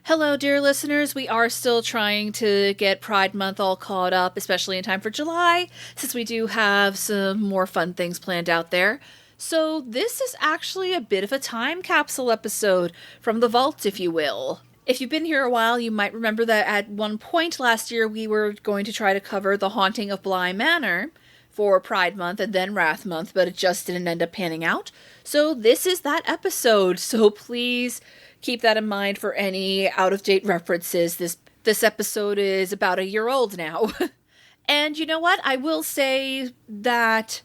Hello, dear listeners. We are still trying to get Pride Month all caught up, especially in time for July, since we do have some more fun things planned out there. So this is actually a bit of a time capsule episode from the vault, if you will. If you've been here a while, you might remember that at one point last year we were going to try to cover the Haunting of Bly Manor for Pride Month and then Wrath Month, but it just didn't end up panning out. So this is that episode, so please keep that in mind for any out-of-date references. This episode is about a year old now. And you know what? I will say that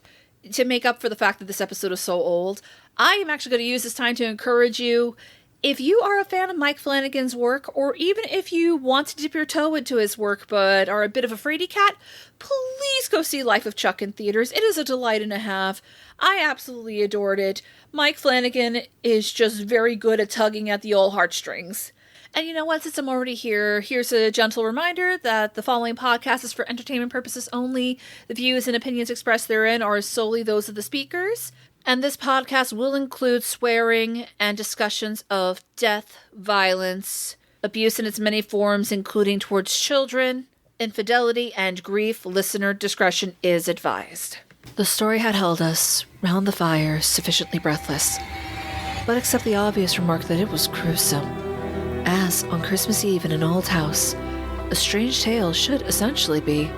to make up for the fact that this episode is so old, I am actually going to use this time to encourage you. If you are a fan of Mike Flanagan's work, or even if you want to dip your toe into his work but are a bit of a fraidy cat, please go see Life of Chuck in theaters. It is a delight and a half. I absolutely adored it. Mike Flanagan is just very good at tugging at the old heartstrings. And you know what, since I'm already here, here's a gentle reminder that the following podcast is for entertainment purposes only. The views and opinions expressed therein are solely those of the speakers. And this podcast will include swearing and discussions of death, violence, abuse in its many forms, including towards children, infidelity, and grief. Listener discretion is advised. The story had held us round the fire, sufficiently breathless, but except the obvious remark that it was gruesome, as on Christmas Eve in an old house, a strange tale should essentially be.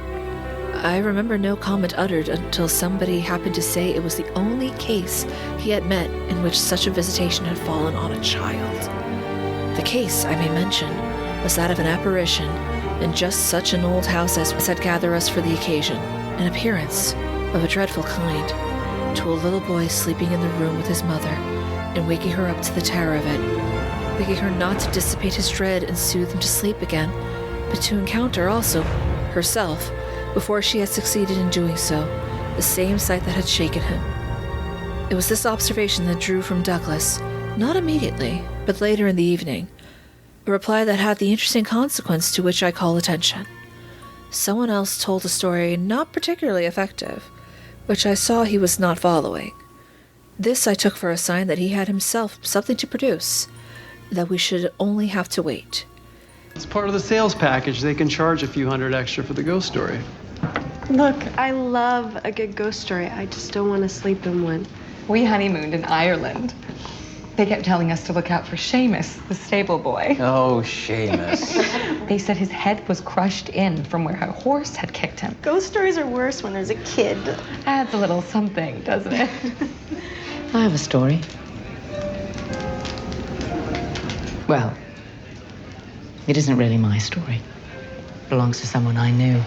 I remember no comment uttered until somebody happened to say it was the only case he had met in which such a visitation had fallen on a child. The case, I may mention, was that of an apparition in just such an old house as had gathered us for the occasion, an appearance of a dreadful kind, to a little boy sleeping in the room with his mother and waking her up to the terror of it, begging her not to dissipate his dread and soothe him to sleep again, but to encounter also herself, before she had succeeded in doing so, the same sight that had shaken him. It was this observation that drew from Douglas, not immediately, but later in the evening, a reply that had the interesting consequence to which I call attention. Someone else told a story not particularly effective, which I saw he was not following. This I took for a sign that he had himself something to produce, that we should only have to wait. It's part of the sales package. They can charge a few hundred extra for the ghost story. Look, I love a good ghost story. I just don't want to sleep in one. We honeymooned in Ireland. They kept telling us to look out for Seamus, the stable boy. Oh, Seamus. They said his head was crushed in from where a horse had kicked him. Ghost stories are worse when there's a kid. Adds a little something, doesn't it? I have a story. Well, it isn't really my story. It belongs to someone I knew.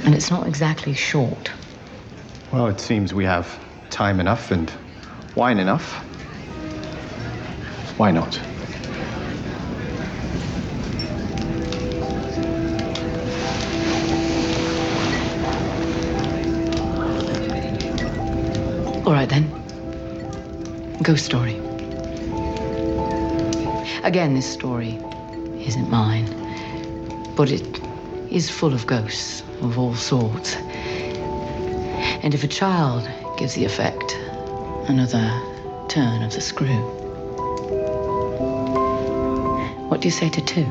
And it's not exactly short. Well, it seems we have time enough and wine enough. Why not? All right, then. Ghost story. Again, this story isn't mine, but it is full of ghosts of all sorts. And if a child gives the effect another turn of the screw, what do you say to two?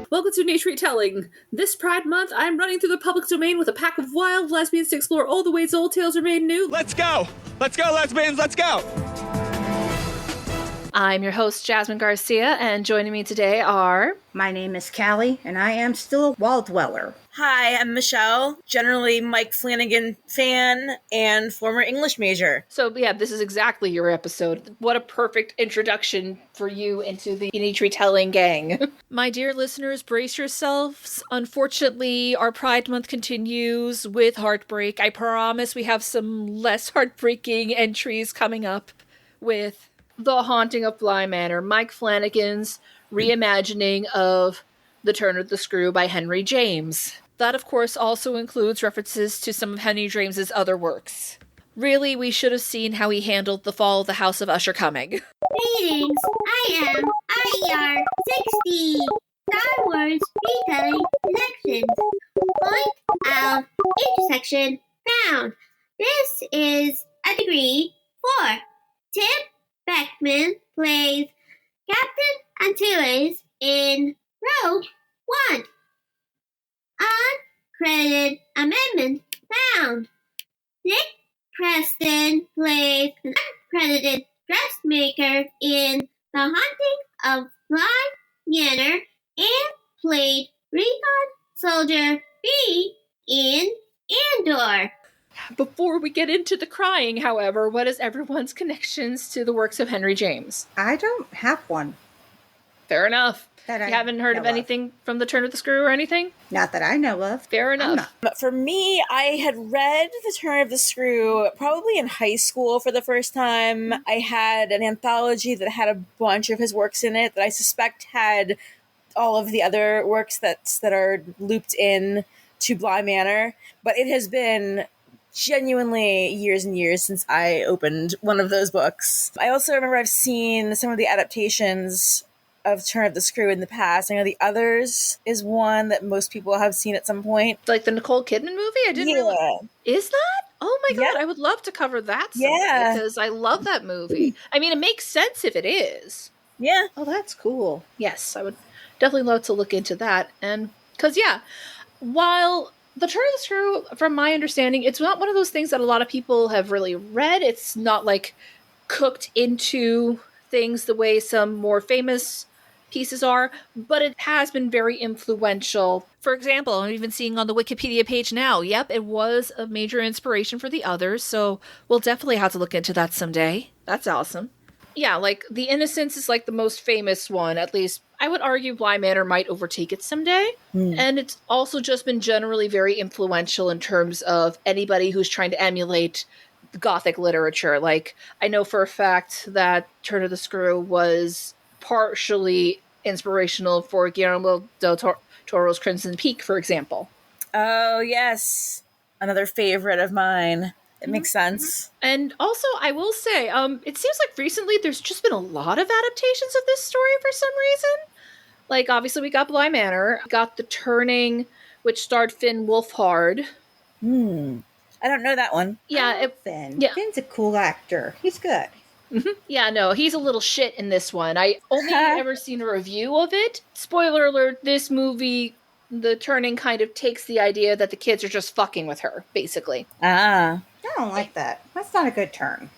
Welcome to Niche Retelling. This Pride Month, I'm running through the public domain with a pack of wild lesbians to explore all the ways old tales are made new. Let's go! Let's go, lesbians! Let's go! I'm your host, Jasmine Garcia, and joining me today are... My name is Callie, and I am still a wall dweller. Hi, I'm Michelle, generally Mike Flanagan fan and former English major. So yeah, this is exactly your episode. What a perfect introduction for you into the Niche Retelling gang. My dear listeners, brace yourselves. Unfortunately, our Pride Month continues with heartbreak. I promise we have some less heartbreaking entries coming up with The Haunting of Bly Manor, Mike Flanagan's reimagining of The Turn of the Screw by Henry James. That, of course, also includes references to some of Henry James's other works. Really, we should have seen how he handled the fall of the House of Usher coming. Greetings, I am IER 60, Star Wars Retelling Connections. Point of intersection found. This is a degree 4. Tim Beckman plays Captain Antilles in Rogue One. Uncredited amendment found. Nick Preston plays an uncredited dressmaker in The Haunting of Bly Manor and played Recon Soldier B in Andor. Before we get into the crying, however, what is everyone's connections to the works of Henry James? I don't have one. Fair enough. You That I haven't heard know of anything from The Turn of the Screw or anything? Not that I know of. Fair enough. But for me, I had read The Turn of the Screw probably in high school for the first time. I had an anthology that had a bunch of his works in it that I suspect had all of the other works that are looped in to Bly Manor. But it has been genuinely years and years since I opened one of those books. I also remember I've seen some of the adaptations of Turn of the Screw in the past. I know The Others is one that most people have seen at some point. Like the Nicole Kidman movie? I didn't realize. Is that? Oh my god, I would love to cover that someday because I love that movie. I mean, it makes sense if it is. Yeah. Oh, that's cool. Yes, I would definitely love to look into that. And because, while The Turn of the Screw, from my understanding, it's not one of those things that a lot of people have really read. It's not like cooked into things the way some more famous pieces are, but it has been very influential. For example, I'm even seeing on the Wikipedia page now, yep, it was a major inspiration for The Others, so we'll definitely have to look into that someday. That's awesome. Yeah, like, The Innocents is like the most famous one, at least. I would argue Bly Manor might overtake it someday. And it's also just been generally very influential in terms of anybody who's trying to emulate Gothic literature. Like, I know for a fact that Turn of the Screw was partially inspirational for Guillermo del Toro's Crimson Peak, for example. Oh, yes. Another favorite of mine. It makes sense. And also, I will say, it seems like recently there's just been a lot of adaptations of this story for some reason. Like, obviously, we got Bly Manor, got The Turning, which starred Finn Wolfhard. I don't know that one. Yeah, Finn. Finn's a cool actor. He's good. Yeah, no, he's a little shit in this one. I only ever seen a review of it. Spoiler alert, this movie, The Turning, kind of takes the idea that the kids are just fucking with her, basically. I don't like that. That's not a good turn.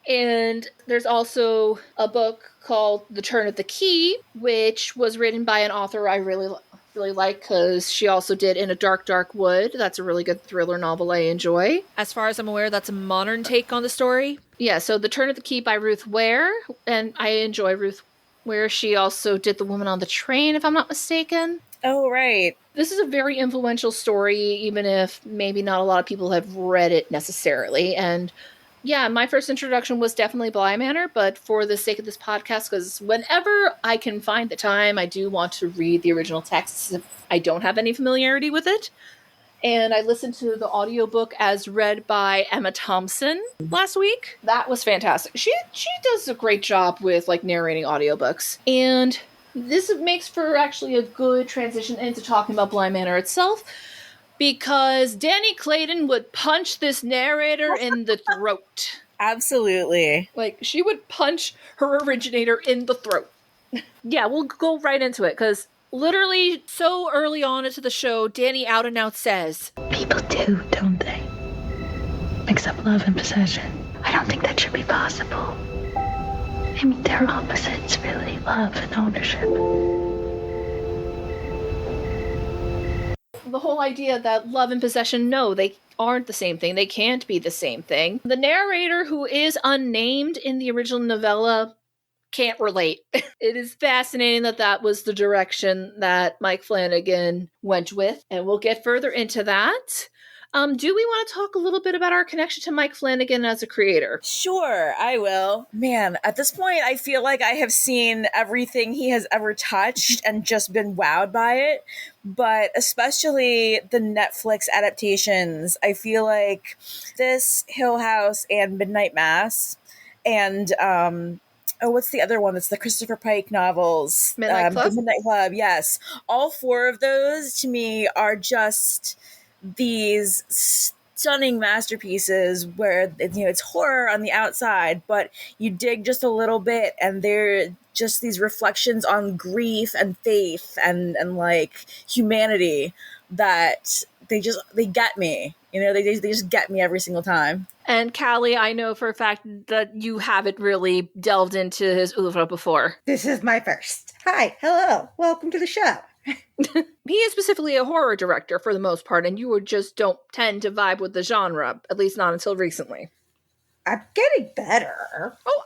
And there's also a book called The Turn of the Key, which was written by an author I really like because she also did In a Dark, Dark Wood. That's a really good thriller novel I enjoy. As far as I'm aware, that's a modern take on the story. Yeah, so The Turn of the Key by Ruth Ware, and I enjoy Ruth Ware. She also did The Woman on the Train, if I'm not mistaken. Oh, right. This is a very influential story, even if maybe not a lot of people have read it necessarily. And yeah, my first introduction was definitely Bly Manor, but for the sake of this podcast, because whenever I can find the time, I do want to read the original text if I don't have any familiarity with it. And I listened to the audiobook as read by Emma Thompson last week. That was fantastic. She does a great job with like narrating audiobooks. And this makes for actually a good transition into talking about Bly Manor itself, because Danny Clayton would punch this narrator in the throat. Absolutely. Like, she would punch her originator in the throat. Yeah, we'll go right into it, because literally so early on into the show, Danny out and out says, "People do, don't they? Mix up love and possession. I don't think that should be possible. I mean, they're opposites, really, love and ownership." The whole idea that love and possession, no, they aren't the same thing. They can't be the same thing. The narrator, who is unnamed in the original novella, can't relate. It is fascinating that that was the direction that Mike Flanagan went with, and we'll get further into that. Do we want to talk a little bit about our connection to Mike Flanagan as a creator? Sure, I will. Man, at this point, I feel like I have seen everything he has ever touched and just been wowed by it. But especially the Netflix adaptations, I feel like this, Hill House, and Midnight Mass, and what's the other one? That's the Christopher Pike novels. Midnight Club? The Midnight Club, yes. All four of those, to me, are just these stunning masterpieces where it's horror on the outside, but you dig just a little bit and they're just these reflections on grief and faith and like humanity that they get me. They just get me every single time. And Callie, I know for a fact that you haven't really delved into his oeuvre before. This is my first. Hi, hello, welcome to the show. He is specifically a horror director for the most part, and you just don't tend to vibe with the genre, at least not until recently. I'm getting better. Oh,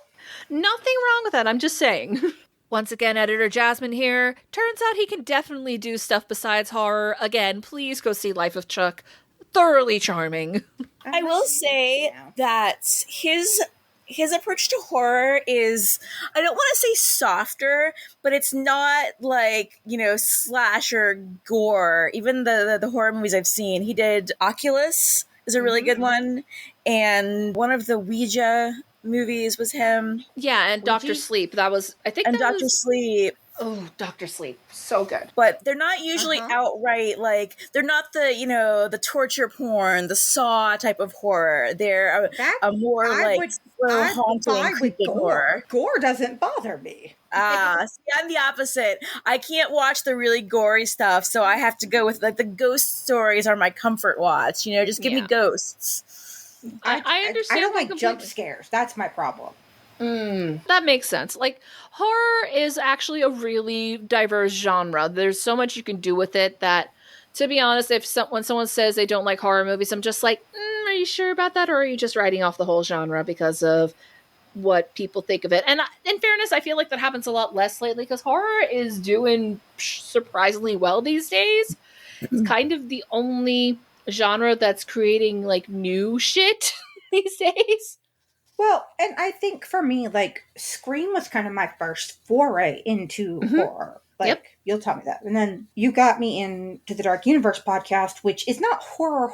nothing wrong with that, I'm just saying. Once again, editor Jasmine here. Turns out he can definitely do stuff besides horror. Again, please go see Life of Chuck. Thoroughly charming. I will say that his approach to horror is, I don't want to say softer, but it's not like, slasher gore. Even the horror movies I've seen, he did Oculus is a really good one. And one of the Ouija movies was him. Yeah, and Dr. Sleep. That was, I think, and Dr. Sleep. Oh, Dr. Sleep. So good. But they're not usually outright, like, they're not the, the torture porn, the Saw type of horror. They're a more, slow, haunting, creepy horror. Gore doesn't bother me. See, I'm the opposite. I can't watch the really gory stuff, so I have to go with, the ghost stories are my comfort watch. Just give me ghosts. I understand. I don't like jump scares. That's my problem. That makes sense. Like, horror is actually a really diverse genre. There's so much you can do with it that, to be honest, when someone says they don't like horror movies, I'm just like, are you sure about that? Or are you just writing off the whole genre because of what people think of it? And in fairness, I feel like that happens a lot less lately because horror is doing surprisingly well these days. It's kind of the only genre that's creating, like, new shit these days. Well, and I think for me, like, Scream was kind of my first foray into horror. Like, you'll tell me that. And then you got me into the Dark Universe podcast, which is not horror,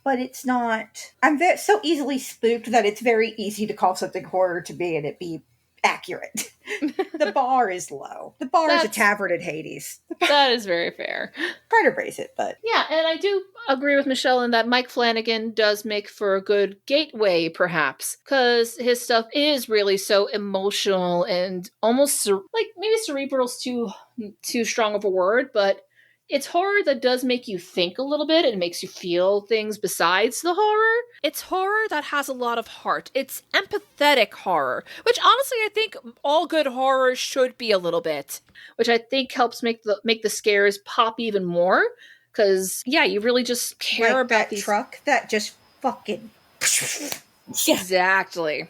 but it's not... I'm so easily spooked that it's very easy to call something horror to me and it be accurate. The bar is low. The bar is a tavern in Hades. That is very fair. Try to raise it, but... Yeah, and I do agree with Michelle in that Mike Flanagan does make for a good gateway, perhaps, because his stuff is really so emotional and almost, maybe cerebral's too strong of a word, but it's horror that does make you think a little bit and makes you feel things besides the horror. It's horror that has a lot of heart. It's empathetic horror, which honestly I think all good horror should be a little bit, which I think helps make the scares pop even more. Because, yeah, you really just care about that these... truck that just fucking... Exactly.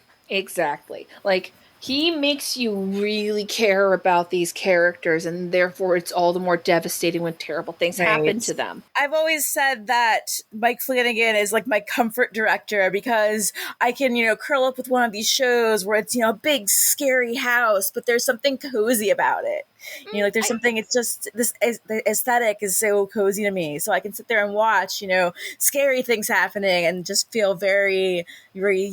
Like, he makes you really care about these characters, and therefore it's all the more devastating when terrible things happen to them. I've always said that Mike Flanagan is like my comfort director because I can, curl up with one of these shows where it's, a big scary house, but there's something cozy about it. There's something, it's just, the aesthetic is so cozy to me. So I can sit there and watch, scary things happening and just feel very, very,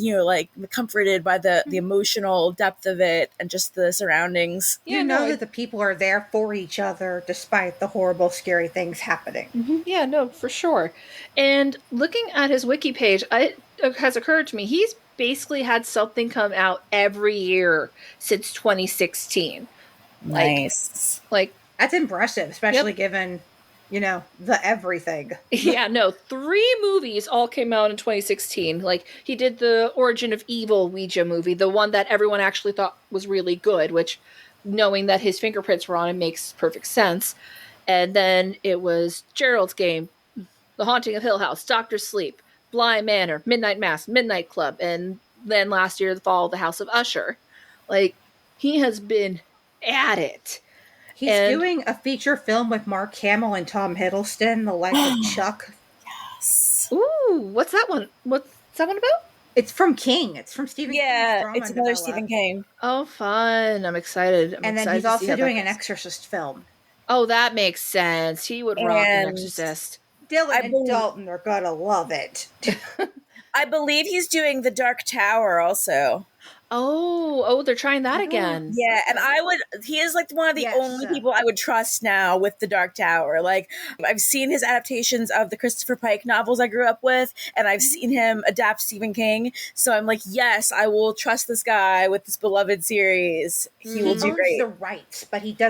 comforted by the emotional depth of it and just the surroundings. You know that the people are there for each other despite the horrible, scary things happening. Mm-hmm. Yeah, no, for sure. And looking at his wiki page, it has occurred to me, he's basically had something come out every year since 2016. Nice. That's impressive, especially given, the everything. Yeah, no, 3 movies all came out in 2016. He did the Origin of Evil Ouija movie, the one that everyone actually thought was really good, which, knowing that his fingerprints were on it, makes perfect sense. And then it was Gerald's Game, The Haunting of Hill House, Dr. Sleep, Bly Manor, Midnight Mass, Midnight Club, and then last year, The Fall of the House of Usher. He has been at it. He's doing a feature film with Mark Hamill and Tom Hiddleston, The Life of Chuck. Yes. Ooh, what's that one? What's that one about? It's from King. It's from Stephen King. Yeah, it's another Stephen King. Oh, fun. I'm excited. And then he's also doing an Exorcist film. Oh, that makes sense. He would rock an Exorcist. Dylan and Dalton are gonna love it. I believe he's doing The Dark Tower also. Oh, they're trying that again. Yeah, and he is like one of the only people I would trust now with The Dark Tower. Like, I've seen his adaptations of the Christopher Pike novels I grew up with, and I've seen him adapt Stephen King. So I'm like, yes, I will trust this guy with this beloved series. He will do great. He owns the rights, but he's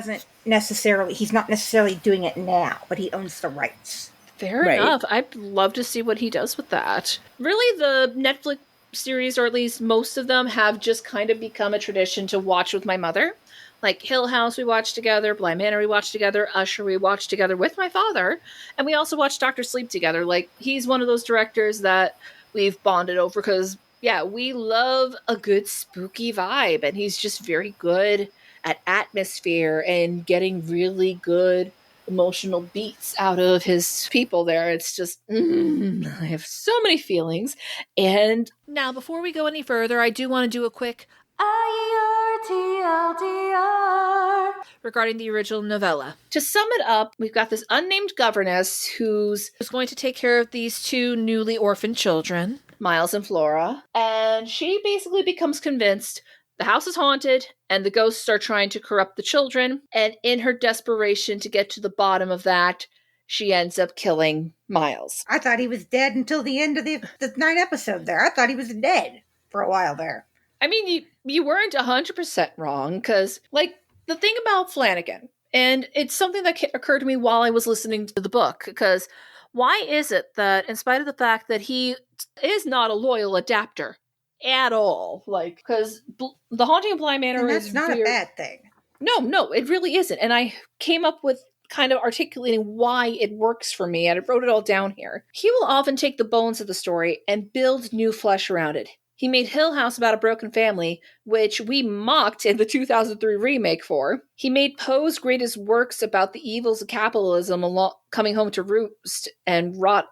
not necessarily doing it now, but he owns the rights. Fair enough. I'd love to see what he does with that. Really, the Netflix series, or at least most of them, have just kind of become a tradition to watch with my mother. Like Hill House we watched together, Bly Manor we watched together, Usher we watched together with my father, and we also watched Dr. Sleep together. Like, he's one of those directors that we've bonded over because, yeah, we love a good spooky vibe, and he's just very good at atmosphere and getting really good emotional beats out of his people there. It's just, I have so many feelings. And now, before we go any further, I do want to do a quick IER TLDR regarding the original novella. To sum it up, we've got this unnamed governess who's going to take care of these two newly orphaned children, Miles and Flora, and she basically becomes convinced the house is haunted, and the ghosts are trying to corrupt the children, and in her desperation to get to the bottom of that, she ends up killing Miles. I thought he was dead until the end of the 9th episode there. I thought he was dead for a while there. I mean, you weren't 100% wrong, because, like, the thing about Flanagan, and it's something that occurred to me while I was listening to the book, because why is it that, in spite of the fact that he is not a loyal adapter at all, like, because The Haunting of Bly Manor is not a bad thing. No, it really isn't. And I came up with kind of articulating why it works for me, and I wrote it all down here. He will often take the bones of the story and build new flesh around it. He made Hill House about a broken family, which we mocked in the 2003 remake for. He made Poe's greatest works about the evils of capitalism coming home to roost and rot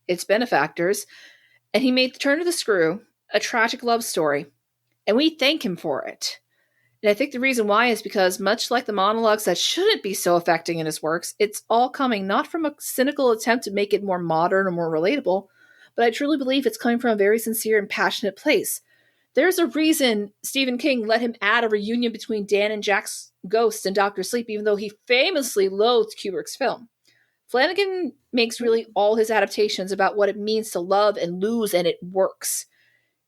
its benefactors. And he made The Turn of the Screw, a tragic love story, and we thank him for it. And I think the reason why is because, much like the monologues that shouldn't be so affecting in his works, it's all coming not from a cynical attempt to make it more modern or more relatable, but I truly believe it's coming from a very sincere and passionate place. There's a reason Stephen King let him add a reunion between Dan and Jack's ghosts in Dr. Sleep, even though he famously loathed Kubrick's film. Flanagan makes really all his adaptations about what it means to love and lose, and it works.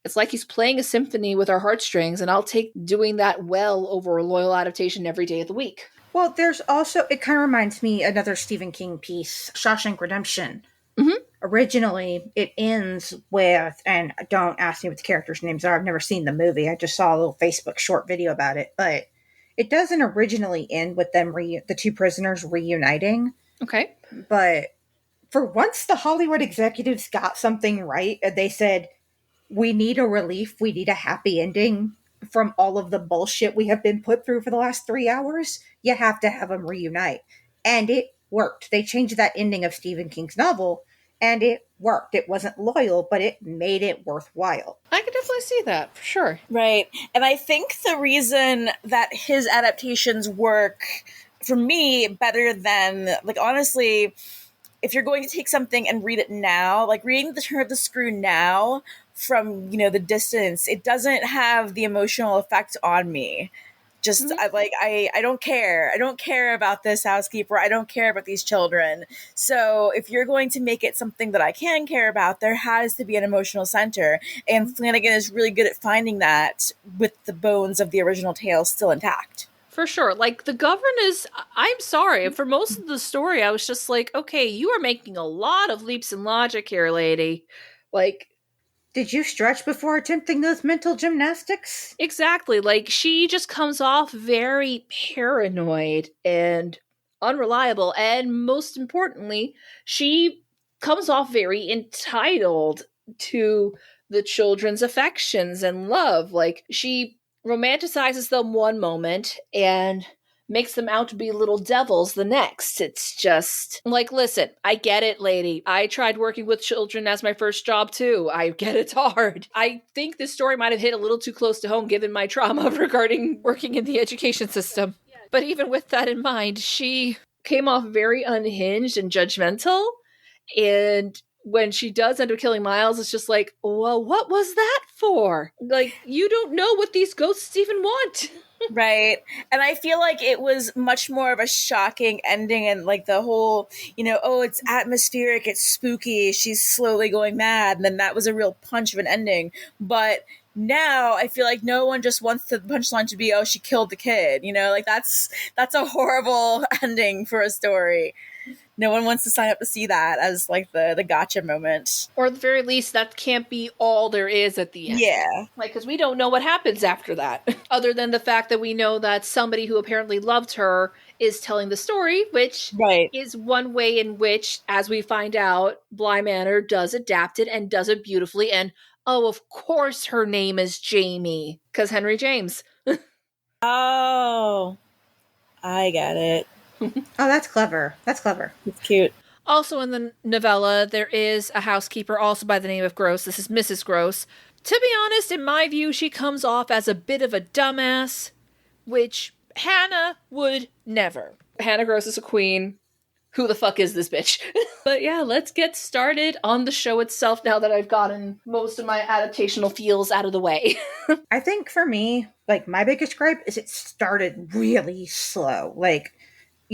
It's like he's playing a symphony with our heartstrings, and I'll take doing that well over a loyal adaptation every day of the week. Well, there's also, it kind of reminds me another Stephen King piece, Shawshank Redemption. Mm-hmm. Originally, it ends with, and don't ask me what the characters' names are, I've never seen the movie, I just saw a little Facebook short video about it, but it doesn't originally end with them, the two prisoners reuniting. Okay. But for once, the Hollywood executives got something right, and they said, we need a relief. We need a happy ending from all of the bullshit we have been put through for the last 3 hours. You have to have them reunite. And it worked. They changed that ending of Stephen King's novel, and it worked. It wasn't loyal, but it made it worthwhile. I could definitely see that, for sure. Right. And I think the reason that his adaptations work, for me, better than, like, honestly, if you're going to take something and read it now, like reading The Turn of the Screw now, from, the distance, it doesn't have the emotional effect on me. Just, Mm-hmm. I don't care. I don't care about this housekeeper. I don't care about these children. So if you're going to make it something that I can care about, there has to be an emotional center. And Flanagan is really good at finding that with the bones of the original tale still intact. For sure. Like, the governess, I'm sorry, for most of the story, I was just like, okay, you are making a lot of leaps in logic here, lady. Like, did you stretch before attempting those mental gymnastics? Exactly. Like, she just comes off very paranoid and unreliable. And most importantly, she comes off very entitled to the children's affections and love. Like, she romanticizes them one moment and makes them out to be little devils the next. It's just like, listen, I get it, lady. I tried working with children as my first job too. I get it's hard. I think this story might have hit a little too close to home given my trauma regarding working in the education system. But even with that in mind, she came off very unhinged and judgmental. And when she does end up killing Miles, it's just like, well, what was that for? Like, you don't know what these ghosts even want. Right. And I feel like it was much more of a shocking ending, and like the whole, oh, it's atmospheric, it's spooky, she's slowly going mad, and then that was a real punch of an ending. But now I feel like no one just wants the punchline to be, oh, she killed the kid, like that's a horrible ending for a story. No one wants to sign up to see that as like the gotcha moment. Or at the very least, that can't be all there is at the end. Yeah. Like, because we don't know what happens after that. Other than the fact that we know that somebody who apparently loved her is telling the story, which is one way in which, as we find out, Bly Manor does adapt it and does it beautifully. And, oh, of course her name is Jamie, because Henry James. Oh, I get it. Oh, that's clever. That's clever. It's cute. Also in the novella, there is a housekeeper also by the name of Gross. This is Mrs. Gross. To be honest, in my view, she comes off as a bit of a dumbass, which Hannah would never. Hannah Gross is a queen. Who the fuck is this bitch? But yeah, let's get started on the show itself now that I've gotten most of my adaptational feels out of the way. I think for me, like, my biggest gripe is it started really slow. Like,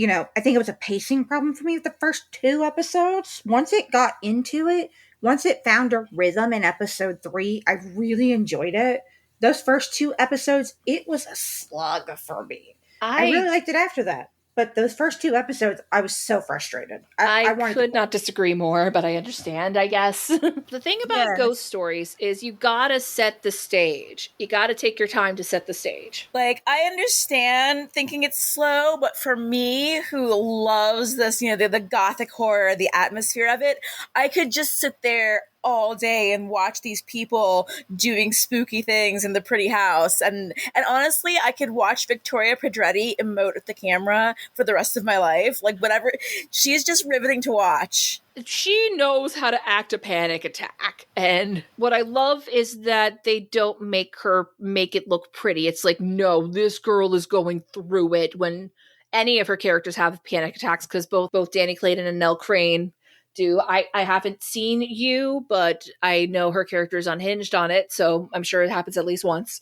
I think it was a pacing problem for me with the first 2 episodes. Once it got into it, once it found a rhythm in episode 3, I really enjoyed it. Those first 2 episodes, it was a slug for me. I really liked it after that. But those first 2 episodes, I was so frustrated. I could not disagree more, but I understand, I guess. The thing about ghost stories is you gotta set the stage. You gotta take your time to set the stage. Like, I understand thinking it's slow, but for me, who loves this, the gothic horror, the atmosphere of it, I could just sit there all day and watch these people doing spooky things in the pretty house, and honestly, I could watch Victoria Pedretti emote at the camera for the rest of my life. Like, whatever, she's just riveting to watch. She knows how to act a panic attack, and what I love is that they don't make her make it look pretty. It's like, no, this girl is going through it when any of her characters have panic attacks, because both Danny Clayton and Nell Crane do. I haven't seen You, but I know her character is unhinged on it, so I'm sure it happens at least once.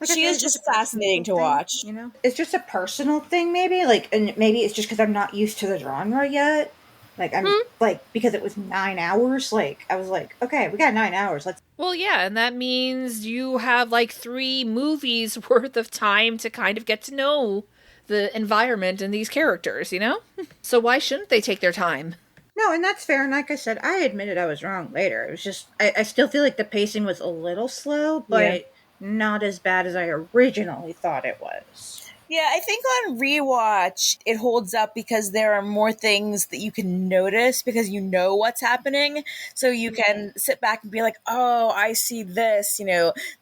She is just fascinating to watch. It's just a personal thing, maybe. Like, and maybe it's just because I'm not used to the genre yet. Like, I'm like, because it was 9 hours. Like, I was like, okay, we got 9 hours. Well, yeah, and that means you have like 3 movies worth of time to kind of get to know the environment and these characters, So why shouldn't they take their time? No, and that's fair. And like I said, I admitted I was wrong later. It was just, I still feel like the pacing was a little slow, but not as bad as I originally thought it was. Yeah, I think on rewatch, it holds up because there are more things that you can notice because you know what's happening. So you can sit back and be like, oh, I see this.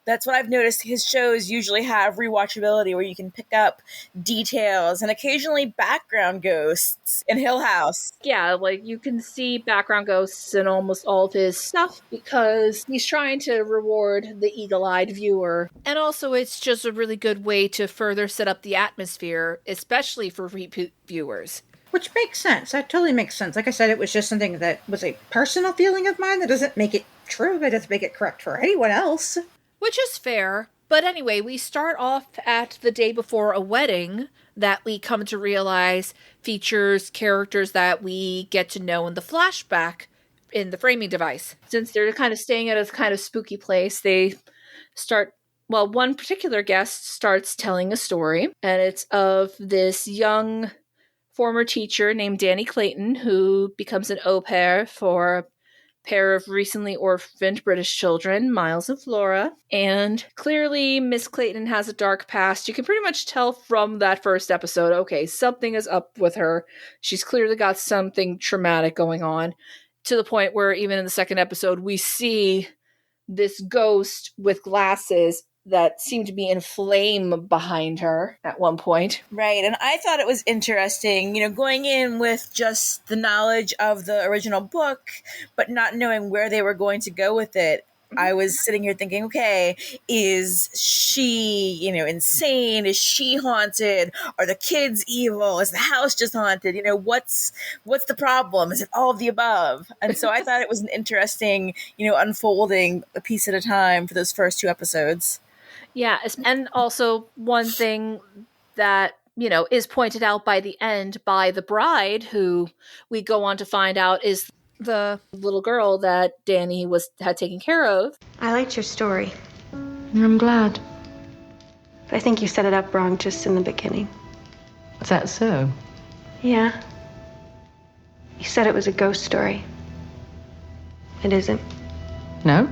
That's what I've noticed. His shows usually have rewatchability where you can pick up details and occasionally background ghosts in Hill House. Yeah, like you can see background ghosts in almost all of his stuff because he's trying to reward the eagle-eyed viewer. And also it's just a really good way to further set up the atmosphere, especially for repeat viewers. Which makes sense. That totally makes sense. Like I said, it was just something that was a personal feeling of mine that doesn't make it true, but doesn't make it correct for anyone else. Which is fair. But anyway, we start off at the day before a wedding that we come to realize features characters that we get to know in the flashback in the framing device. Since they're kind of staying at a kind of spooky place, they start... Well, one particular guest starts telling a story, and it's of this young former teacher named Danny Clayton who becomes an au pair for a pair of recently orphaned British children, Miles and Flora. And clearly, Miss Clayton has a dark past. You can pretty much tell from that first episode, okay, something is up with her. She's clearly got something traumatic going on, to the point where even in the second episode, we see this ghost with glasses that seemed to be in flame behind her at one point. Right, and I thought it was interesting, going in with just the knowledge of the original book, but not knowing where they were going to go with it. I was sitting here thinking, okay, is she, insane? Is she haunted? Are the kids evil? Is the house just haunted? What's the problem? Is it all of the above? And so I thought it was an interesting, unfolding a piece at a time for those first 2 episodes. Yeah, and also one thing that, is pointed out by the end by the bride, who we go on to find out is the little girl that Danny had taken care of. I liked your story. I'm glad. But I think you set it up wrong just in the beginning. Is that so? Yeah. You said it was a ghost story. It isn't. No?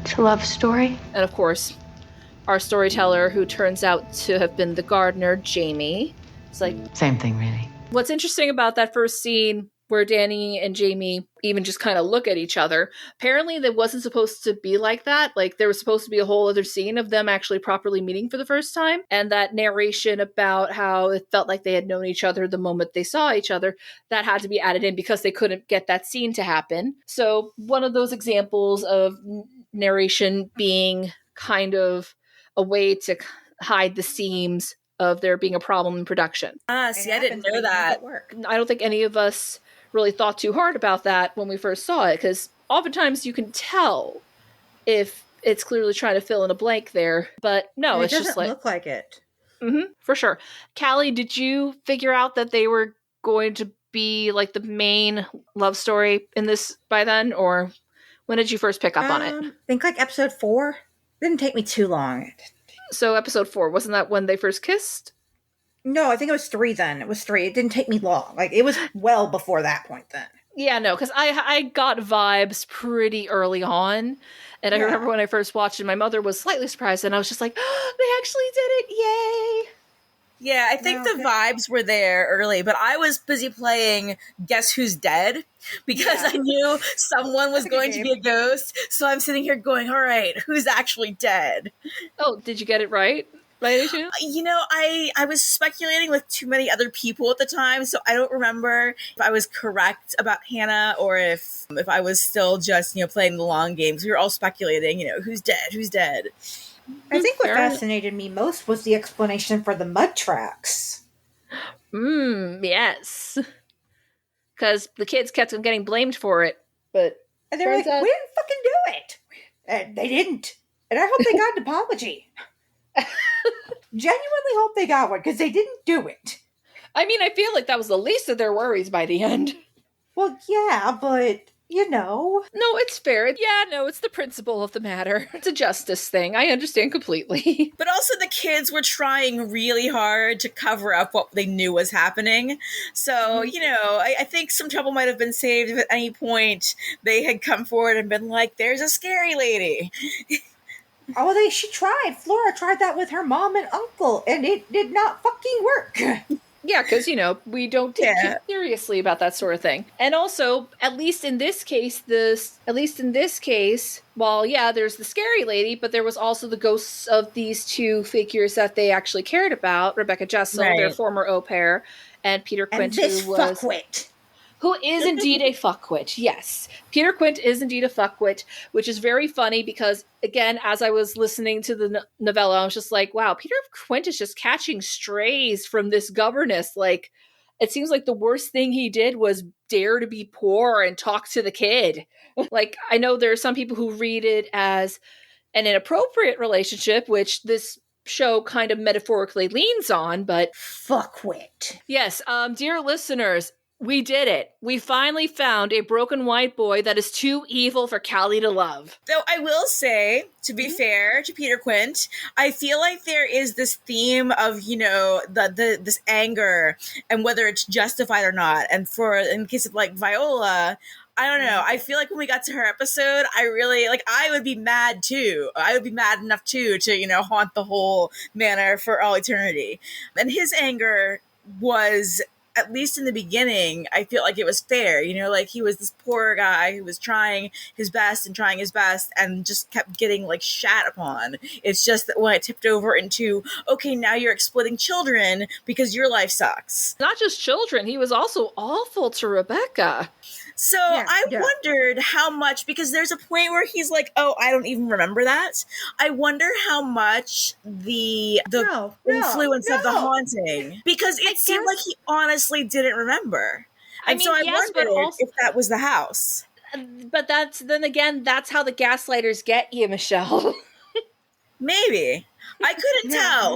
It's a love story. And of course, our storyteller, who turns out to have been the gardener, Jamie. It's like... Same thing, really. What's interesting about that first scene where Danny and Jamie even just kind of look at each other, apparently that wasn't supposed to be like that. Like, there was supposed to be a whole other scene of them actually properly meeting for the first time. And that narration about how it felt like they had known each other the moment they saw each other, that had to be added in because they couldn't get that scene to happen. So one of those examples of narration being kind of a way to hide the seams of there being a problem in production. See, I didn't know that. I don't think any of us really thought too hard about that when we first saw it, because oftentimes you can tell if it's clearly trying to fill in a blank there, but no, it it's just doesn't look like it. For sure. Callie, did you figure out that they were going to be like the main love story in this by then, or when did you first pick up on it? I think like episode 4. Didn't take me too long. So episode 4, wasn't that when they first kissed? No, I think it was 3 then. It was 3. It didn't take me long. Like, it was well before that point then. Yeah, no, because I got vibes pretty early on. And I remember when I first watched it, my mother was slightly surprised. And I was just like, oh, they actually did it. Yay. Yeah, I think the vibes were there early, but I was busy playing Guess Who's Dead because I knew someone was going to be a ghost. So I'm sitting here going, all right, who's actually dead? Oh, did you get it right? I was speculating with too many other people at the time, so I don't remember if I was correct about Hannah or if I was still just, playing the long games. We were all speculating, who's dead. I think what fascinated me most was the explanation for the mud tracks. Yes. Because the kids kept on getting blamed for it, but... And they were like, we didn't fucking do it! And they didn't. And I hope they got an apology. Genuinely hope they got one, because they didn't do it. I mean, I feel like that was the least of their worries by the end. Well, yeah, but... No, it's fair. Yeah, no, it's the principle of the matter. It's a justice thing. I understand completely. But also the kids were trying really hard to cover up what they knew was happening. So, I think some trouble might have been saved if at any point they had come forward and been like, there's a scary lady. She tried. Flora tried that with her mom and uncle, and it did not fucking work. Yeah, because, we don't take it seriously about that sort of thing. And also, at least in this case, while, there's the scary lady, but there was also the ghosts of these 2 figures that they actually cared about, Rebecca Jessel, their former au pair, and Peter Quint, who is indeed a fuckwit. Yes, Peter Quint is indeed a fuckwit, which is very funny because, again, as I was listening to the novella, I was just like, wow, Peter Quint is just catching strays from this governess. Like, it seems like the worst thing he did was dare to be poor and talk to the kid. Like, I know there are some people who read it as an inappropriate relationship, which this show kind of metaphorically leans on, but... Fuckwit. Yes, dear listeners... We did it. We finally found a broken white boy that is too evil for Callie to love. Though I will say, to be fair to Peter Quint, I feel like there is this theme of, this anger and whether it's justified or not. And in case of like Viola, I don't know. I feel like when we got to her episode, I would be mad too. I would be mad enough too to, haunt the whole manor for all eternity. And his anger was... At least in the beginning, I feel like it was fair, like he was this poor guy who was trying his best and just kept getting like shat upon. It's just that when it tipped over into, okay, now you're exploiting children because your life sucks. Not just children, he was also awful to Rebecca. So I wondered how much, because there's a point where he's like, oh, I don't even remember that. I wonder how much the influence of the haunting, because it seemed like he honestly didn't remember. I wondered if that was the house. But that's how the gaslighters get you, Michelle. Maybe. I couldn't tell,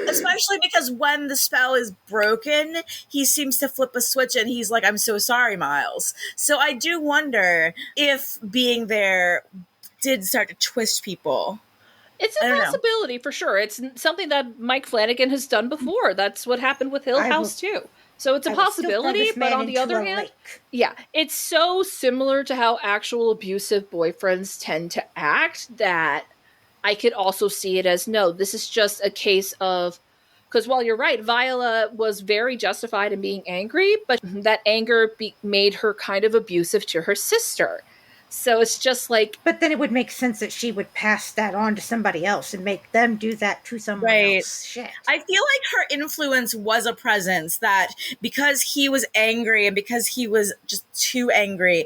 especially because when the spell is broken, he seems to flip a switch and he's like, I'm so sorry, Miles. So I do wonder if being there did start to twist people. It's a possibility for sure. It's something that Mike Flanagan has done before. That's what happened with Hill House too. So it's a possibility, but on the other hand, it's so similar to how actual abusive boyfriends tend to act that I could also see it as, no, this is just a case of, because while you're right, Viola was very justified in being angry, but that anger made her kind of abusive to her sister. So it's just like... But then it would make sense that she would pass that on to somebody else and make them do that to someone else. Shit. I feel like her influence was a presence that, because he was angry and because he was just too angry,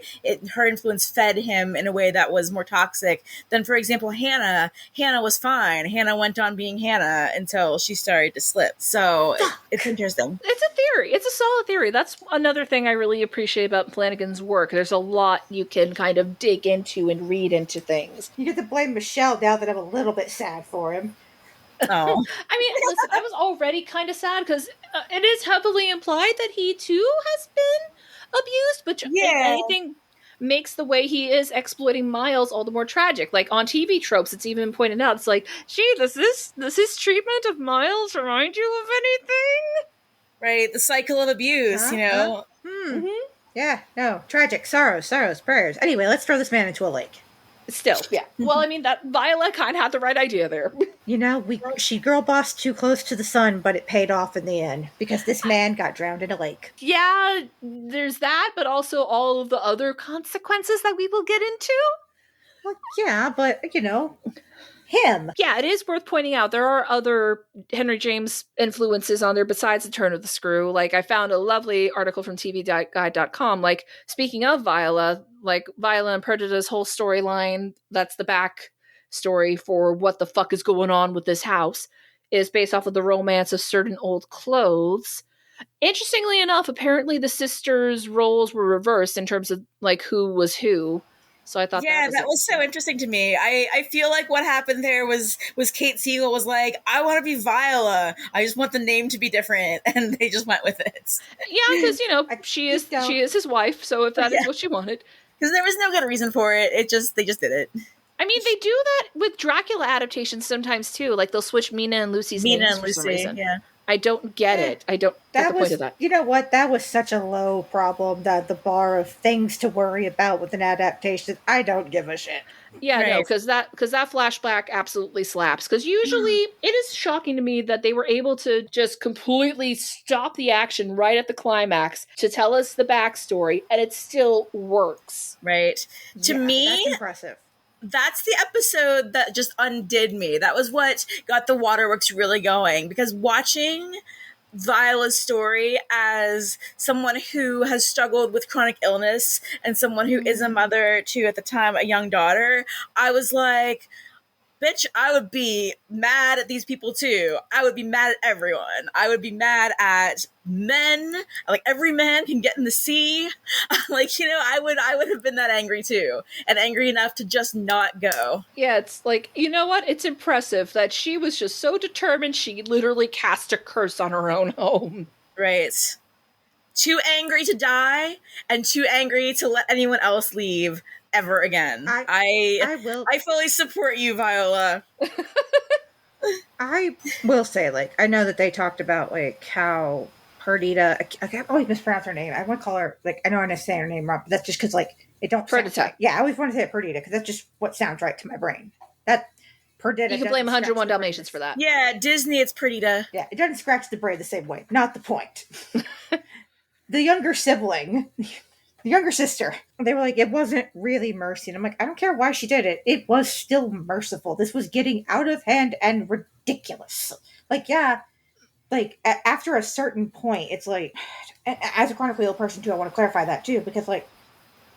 her influence fed him in a way that was more toxic than, for example, Hannah. Hannah was fine. Hannah went on being Hannah until she started to slip. So it's interesting. It's a theory. It's a solid theory. That's another thing I really appreciate about Flanagan's work. There's a lot you can kind of dig into and read into things. You get to blame Michelle now that I'm a little bit sad for him. Oh. I mean, listen, I was already kind of sad because it is heavily implied that he too has been abused, but if anything makes the way he is exploiting Miles all the more tragic. Like on TV tropes, it's even pointed out. It's like, gee, does this treatment of Miles remind you of anything? Right, the cycle of abuse, you know? Mm-hmm. Yeah, no, tragic, sorrows, prayers. Anyway, let's throw this man into a lake. Still, yeah. Well, I mean, that Viola kind of had the right idea there. You know, she girl bossed too close to the sun, but it paid off in the end because this man got drowned in a lake. Yeah, there's that, but also all of the other consequences that we will get into. Well, yeah, but, you know, him. Yeah, it is worth pointing out there are other Henry James influences on there besides the turn of the screw. Like, I found a lovely article from tvguide.com. Like, speaking of Viola, like Viola and Perdita's whole storyline, that's the back story for what the fuck is going on with this house, is based off of the romance of certain old clothes. Interestingly enough, apparently the sisters' roles were reversed in terms of like who was who. So I thought that was so interesting to me. I feel like what happened there was Kate Siegel was like, I want to be Viola. I just want the name to be different, and they just went with it. Yeah, because you know she is his wife. So if that is what she wanted, because there was no good reason for it, they just did it. I mean, they do that with Dracula adaptations sometimes too. Like they'll switch Mina and Lucy's names for some reason. Yeah. I don't get it. I don't get the point of that. You know what? That was such a low problem, that the bar of things to worry about with an adaptation. I don't give a shit. Yeah, no, because that flashback absolutely slaps. Because usually it is shocking to me that they were able to just completely stop the action right at the climax to tell us the backstory, and it still works. Right. To me, that's impressive. That's the episode that just undid me. That was what got the waterworks really going, because watching Viola's story as someone who has struggled with chronic illness and someone who is a mother to, at the time, a young daughter, I was like, bitch, I would be mad at these people too. I would be mad at everyone. I would be mad at men. Like, every man can get in the sea. Like, you know, I would have been that angry too. And angry enough to just not go. Yeah, it's like, you know what? It's impressive that she was just so determined she literally cast a curse on her own home. Right. Too angry to die and too angry to let anyone else leave ever again. I fully support you, Viola. I will say, like, I know that they talked about like how Perdita, I always mispronounce her name. I want to call her, like, I know I'm saying her name wrong, but that's just because, like, it don't sound right. Yeah, I always want to say it Perdita because that's just what sounds right to my brain. That Perdita. You can blame 101 Dalmatians for that. Yeah, Disney, it's Perdita. Yeah, it doesn't scratch the brain the same way. Not the point. The younger sibling, the younger sister, they were like, it wasn't really mercy. And I'm like, I don't care why she did it. It was still merciful. This was getting out of hand and ridiculous. Like, yeah, like, after a certain point, it's like, as a chronically ill person, too, I want to clarify that, too, because, like,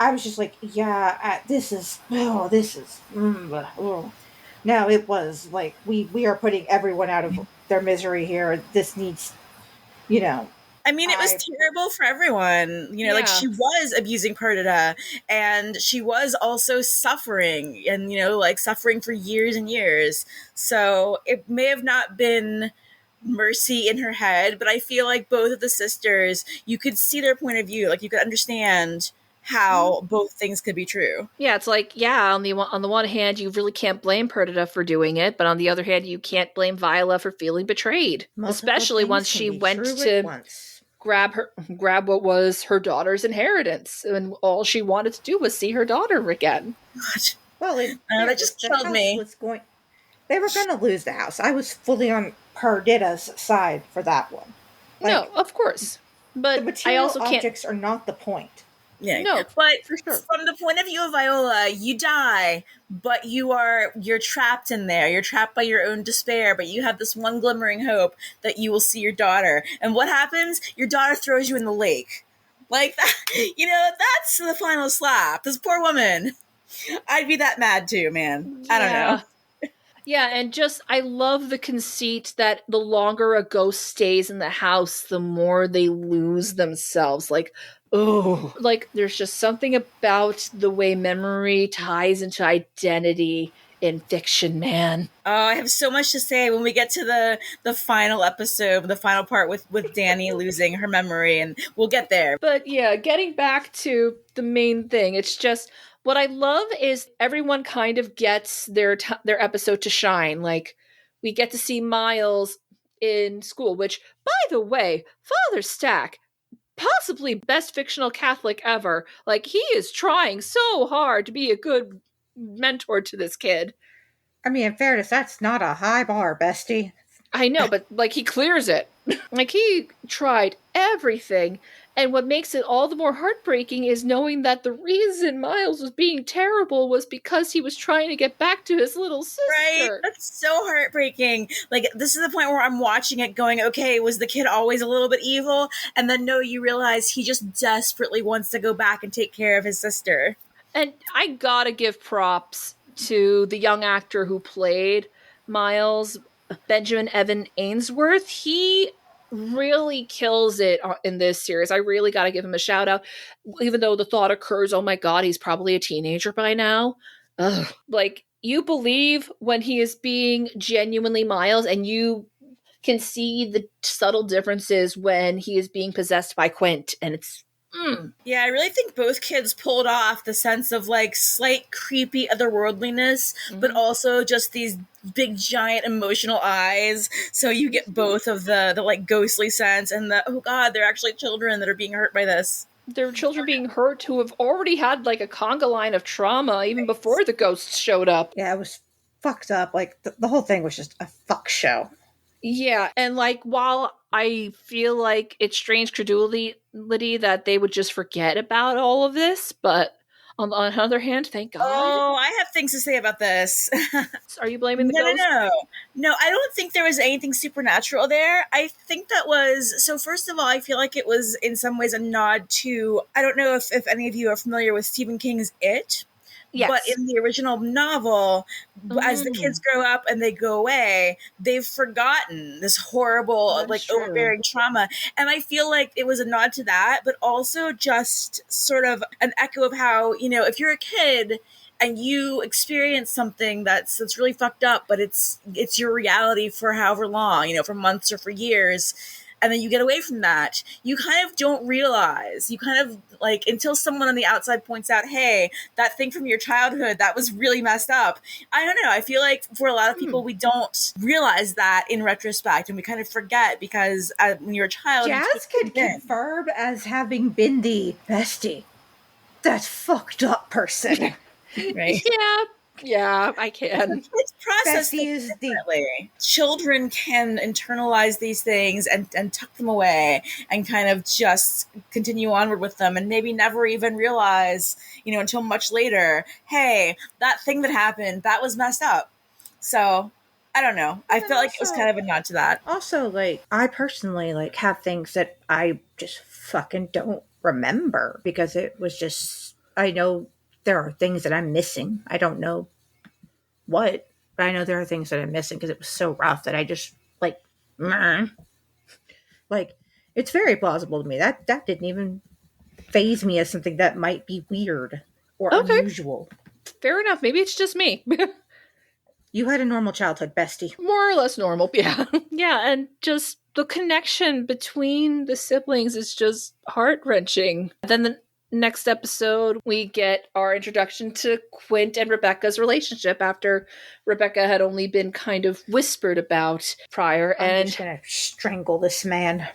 I was just like, yeah, this is. No, it was like we are putting everyone out of their misery here. This needs, I mean, it was terrible for everyone. Like she was abusing Perdita, and she was also suffering, and like suffering for years and years. So it may have not been mercy in her head, but I feel like both of the sisters, you could see their point of view. Like you could understand how both things could be true. Yeah, it's like, on the one hand, you really can't blame Perdita for doing it, but on the other hand, you can't blame Viola for feeling betrayed, especially once she went to grab what was her daughter's inheritance, and all she wanted to do was see her daughter again. God. Well, that just killed me. They were going to lose the house. I was fully on Perdita's side for that one. No, of course, but the material I also objects are not the point. Yeah, no, but for sure. From the point of view of Viola, you die, but you're trapped in there. You're trapped by your own despair, but you have this one glimmering hope that you will see your daughter. And what happens? Your daughter throws you in the lake. Like that, that's the final slap. This poor woman. I'd be that mad too, man. I don't know. Yeah, and I love the conceit that the longer a ghost stays in the house, the more they lose themselves. Like, oh, like there's just something about the way memory ties into identity in fiction, man. Oh, I have so much to say when we get to the final episode, the final part with Danny losing her memory, and we'll get there. But yeah, getting back to the main thing, it's just what I love is everyone kind of gets their episode to shine. Like, we get to see Miles in school, which, by the way, Father Stack, possibly best fictional Catholic ever. Like, he is trying so hard to be a good mentor to this kid. I mean, in fairness, that's not a high bar, bestie. I know, but like he clears it. Like he tried everything. And what makes it all the more heartbreaking is knowing that the reason Miles was being terrible was because he was trying to get back to his little sister. Right? That's so heartbreaking. Like, this is the point where I'm watching it going, okay, was the kid always a little bit evil? And then no, you realize he just desperately wants to go back and take care of his sister. And I gotta give props to the young actor who played Miles, Benjamin Evan Ainsworth. He really kills it in this series. I really got to give him a shout out, even though the thought occurs, oh my god, he's probably a teenager by now. Ugh. Like, you believe when he is being genuinely Miles, and you can see the subtle differences when he is being possessed by Quint, and it's Yeah, I really think both kids pulled off the sense of like slight creepy otherworldliness, but also just these big giant emotional eyes. So you get both of the like ghostly sense and the, oh god, they're actually children that are being hurt by this. They're children being hurt who have already had like a conga line of trauma even before the ghosts showed up. Yeah, it was fucked up. Like the whole thing was just a fuck show. Yeah, and like while I feel like it's strange credulity that they would just forget about all of this, but on the other hand, thank God. Oh, I have things to say about this. Are you blaming the ghost? No, I don't think there was anything supernatural there. I think that was, so first of all, I feel like it was in some ways a nod to, I don't know if any of you are familiar with Stephen King's It. Yes. But in the original novel, as the kids grow up and they go away, they've forgotten this horrible, overbearing trauma. And I feel like it was a nod to that, but also just sort of an echo of how, if you're a kid and you experience something that's really fucked up, but it's your reality for however long, for months or for years, and then you get away from that, you kind of don't realize, you kind of like, until someone on the outside points out, hey, that thing from your childhood, that was really messed up. I don't know. I feel like for a lot of people, we don't realize that in retrospect, and we kind of forget because when you're a child, Jazz could confirm as having been the bestie. That fucked up person. Right? Yeah, I can. It's processed differently. Children can internalize these things and tuck them away and kind of just continue onward with them and maybe never even realize, until much later, hey, that thing that happened, that was messed up. So, I don't know. I felt like it was kind of a nod to that. Also, I personally, have things that I just fucking don't remember because it was just I know there are things that I'm missing. I don't know what, but I know there are things that I'm missing because it was so rough that I just, like, meh. Like, it's very plausible to me. That didn't even faze me as something that might be weird or unusual. Fair enough. Maybe it's just me. You had a normal childhood, bestie. More or less normal, yeah. Yeah, and just the connection between the siblings is just heart-wrenching. Then the next episode, we get our introduction to Quint and Rebecca's relationship after Rebecca had only been kind of whispered about prior. I'm just gonna strangle this man.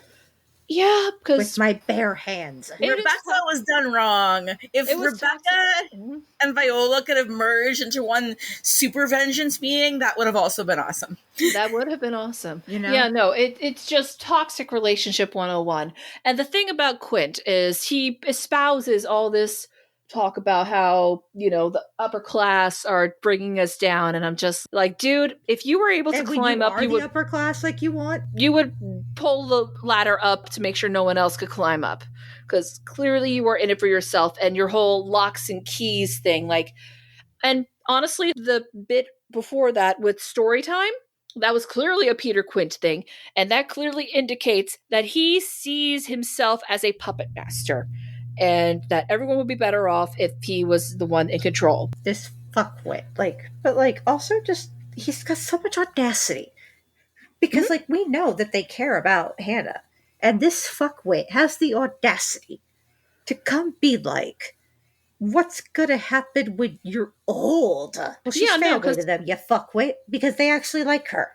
Yeah, because with my bare hands. Rebecca was done wrong. If Rebecca and Viola could have merged into one super vengeance being, that would have also been awesome. That would have been awesome. You know? Yeah, no, it's just toxic relationship 101. And the thing about Quint is he espouses all this talk about how, you know, the upper class are bringing us down, and I'm just like, dude, if you were able to climb up, you would upper class like you want. You would pull the ladder up to make sure no one else could climb up, because clearly you were in it for yourself, and your whole locks and keys thing, like, and honestly, the bit before that with story time, that was clearly a Peter Quint thing, and that clearly indicates that he sees himself as a puppet master. And that everyone would be better off if he was the one in control. This fuckwit, but also just, he's got so much audacity. Because, we know that they care about Hannah. And this fuckwit has the audacity to come be like, what's gonna happen when you're old? Well, she's family to them, you fuckwit, because they actually like her.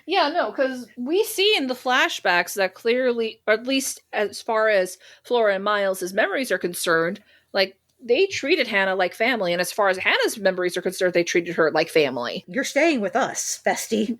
Yeah, no, because we see in the flashbacks that clearly, or at least as far as Flora and Miles' memories are concerned, like, they treated Hannah like family, and as far as Hannah's memories are concerned, they treated her like family. You're staying with us, bestie.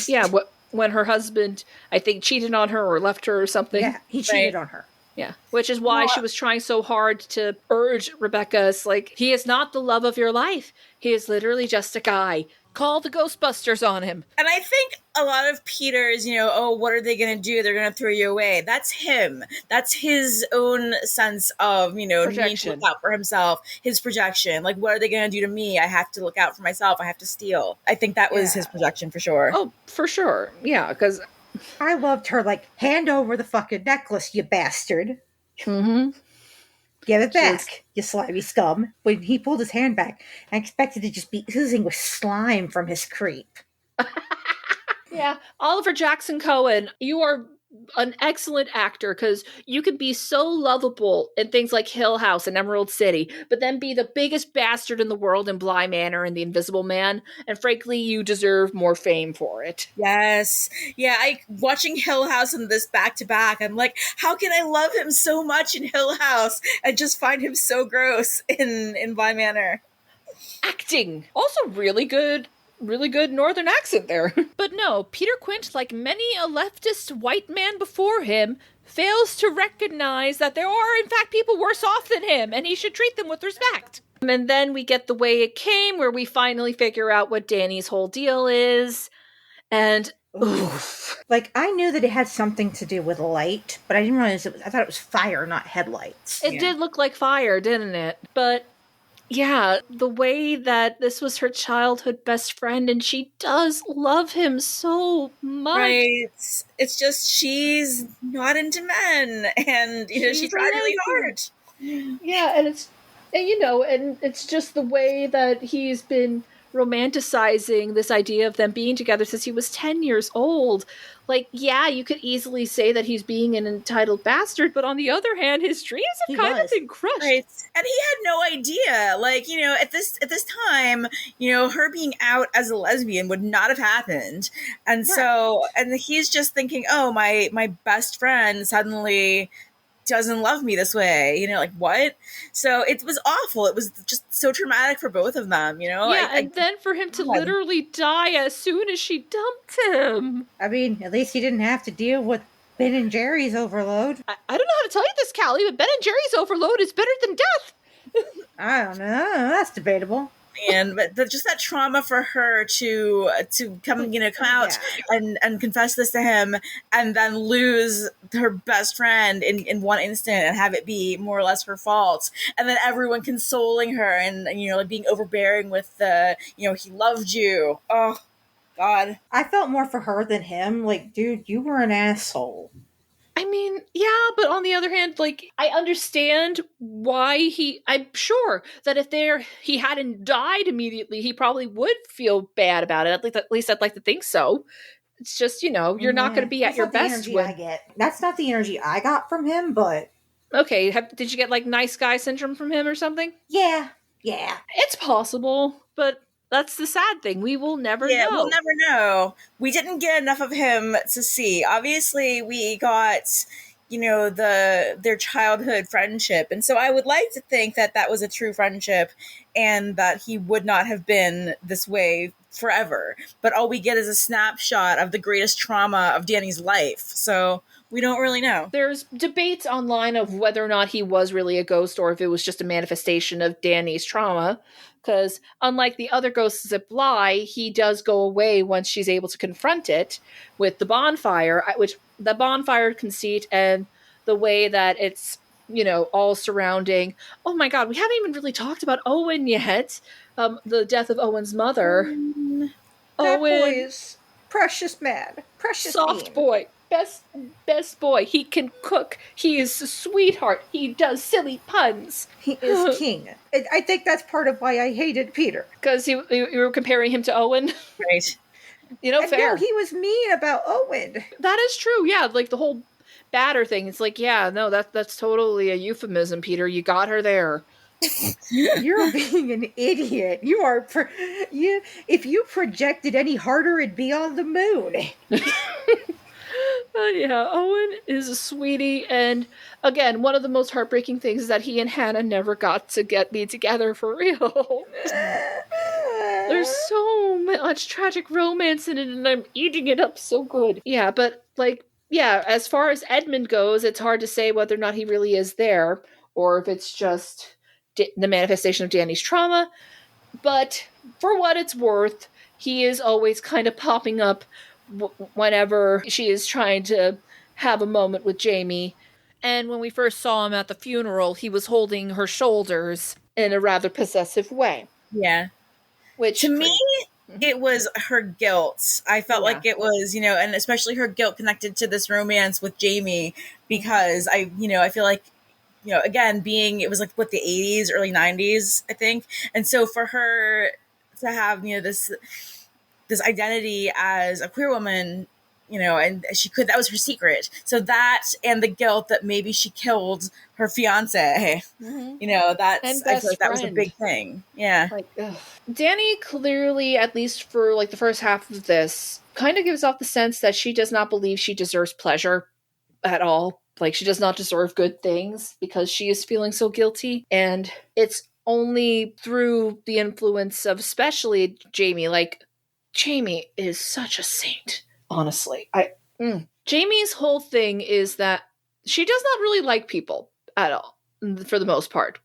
Yeah, when her husband, I think, cheated on her or left her or something. Yeah, he cheated on her. Yeah, which is why she was trying so hard to urge Rebecca's, like, he is not the love of your life. He is literally just a guy. Call the Ghostbusters on him. And I think a lot of Peter's, what are they going to do? They're going to throw you away. That's him. That's his own sense of, needing to look out for himself, his projection. Like, what are they going to do to me? I have to look out for myself. I have to steal. I think that was his projection for sure. Oh, for sure. Yeah, because I loved her, like, hand over the fucking necklace, you bastard. Mm-hmm. Give it back, you slimy scum. When he pulled his hand back, I expected to just be oozing with slime from his creep. Yeah, Oliver Jackson Cohen, you are an excellent actor because you can be so lovable in things like Hill House and Emerald City, but then be the biggest bastard in the world in Bly Manor and The Invisible Man, and frankly, you deserve more fame for it. Yes. Yeah, watching Hill House and this back-to-back, I'm like, how can I love him so much in Hill House and just find him so gross in Bly Manor? Acting! Also really good northern accent there. But no, Peter Quint, like many a leftist white man before him, fails to recognize that there are in fact people worse off than him, and he should treat them with respect. And then we get The Way It Came, where we finally figure out what Danny's whole deal is, and oof. Like, I knew that it had something to do with light, but I didn't realize I thought it was fire, not headlights. It did look like fire, didn't it? But yeah, the way that this was her childhood best friend, and she does love him so much. Right. It's just she's not into men, and she tried really hard. Yeah, and it's just the way that he's been romanticizing this idea of them being together since he was 10 years old. Like, yeah, you could easily say that he's being an entitled bastard, but on the other hand, his dreams have kind of been crushed. Right. And he had no idea. Like, at this time, her being out as a lesbian would not have happened. And so, and he's just thinking, oh, my best friend suddenly doesn't love me this way, like, what? So it was awful. It was just so traumatic for both of them, Yeah, and then for him to literally die as soon as she dumped him. I mean, at least he didn't have to deal with Ben and Jerry's overload. I don't know how to tell you this, Callie, but Ben and Jerry's overload is better than death. I don't know. That's debatable. man, but just that trauma for her to come out and confess this to him, and then lose her best friend in one instant and have it be more or less her fault, and then everyone consoling her and like being overbearing with the he loved you. Oh God, I felt more for her than him. Like, dude, you were an asshole. I mean, yeah, but on the other hand, like, I understand why I'm sure that if he hadn't died immediately, he probably would feel bad about it. At least I'd like to think so. It's just, you're not going to be at your best when I get. That's not the energy I got from him, but okay. Did you get like nice guy syndrome from him or something? Yeah. It's possible, but that's the sad thing. We will never know. Yeah, we'll never know. We didn't get enough of him to see. Obviously, we got, their childhood friendship. And so I would like to think that was a true friendship and that he would not have been this way forever. But all we get is a snapshot of the greatest trauma of Danny's life. So we don't really know. There's debates online of whether or not he was really a ghost or if it was just a manifestation of Danny's trauma. Because unlike the other ghosts at Bly, he does go away once she's able to confront it with the bonfire, which the bonfire conceit and the way that it's, all surrounding. Oh my God, we haven't even really talked about Owen yet. The death of Owen's mother. That boy is precious man. Precious soft bean. Boy. Best boy. He can cook. He is a sweetheart. He does silly puns. He is king. I think that's part of why I hated Peter. Because you were comparing him to Owen? Right. Fair. No, he was mean about Owen. That is true, yeah. Like the whole batter thing. It's like, yeah, no, that's totally a euphemism, Peter. You got her there. You're being an idiot. You are. If you projected any harder, it'd be on the moon. Yeah, Owen is a sweetie, and again, one of the most heartbreaking things is that he and Hannah never got to be together for real. There's so much tragic romance in it, and I'm eating it up so good. Yeah, but as far as Edmund goes, it's hard to say whether or not he really is there, or if it's just the manifestation of Danny's trauma. But for what it's worth, he is always kind of popping up whenever she is trying to have a moment with Jamie. And when we first saw him at the funeral, he was holding her shoulders in a rather possessive way. Yeah. Which to me, it was her guilt. I felt like it was, and especially her guilt connected to this romance with Jamie, because I feel like, again, it was like the 80s, early 90s, I think. And so for her to have, this identity as a queer woman, and that was her secret. So that, and the guilt that maybe she killed her fiance, I feel like that was a big thing. Yeah. Danny clearly, at least for the first half of this, kind of gives off the sense that she does not believe she deserves pleasure at all. She does not deserve good things because she is feeling so guilty. And it's only through the influence of especially Jamie, Jamie is such a saint, honestly. Jamie's whole thing is that she does not really like people at all, for the most part.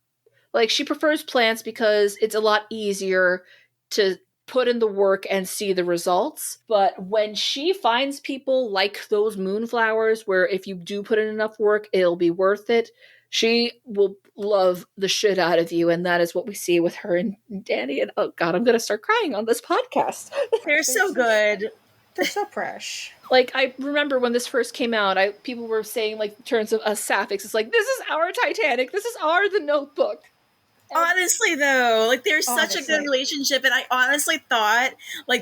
She prefers plants because it's a lot easier to put in the work and see the results. But when she finds people like those moonflowers, where if you do put in enough work, it'll be worth it, she will love the shit out of you, and that is what we see with her and Danny. And oh God, I'm going to start crying on this podcast. They're so good. They're so fresh. I remember when this first came out, people were saying in terms of us sapphics, it's this is our Titanic, this is our The Notebook. Honestly, though, there's such a good relationship, and I honestly thought,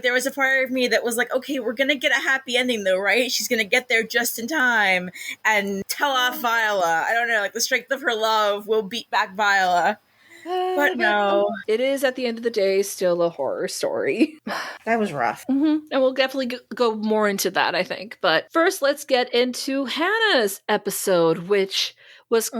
there was a part of me that was okay, we're gonna get a happy ending, though, right? She's gonna get there just in time and tell off Viola. I don't know, the strength of her love will beat back Viola. But no. It is, at the end of the day, still a horror story. That was rough. Mm-hmm. And we'll definitely go more into that, I think. But first, let's get into Hannah's episode, which was...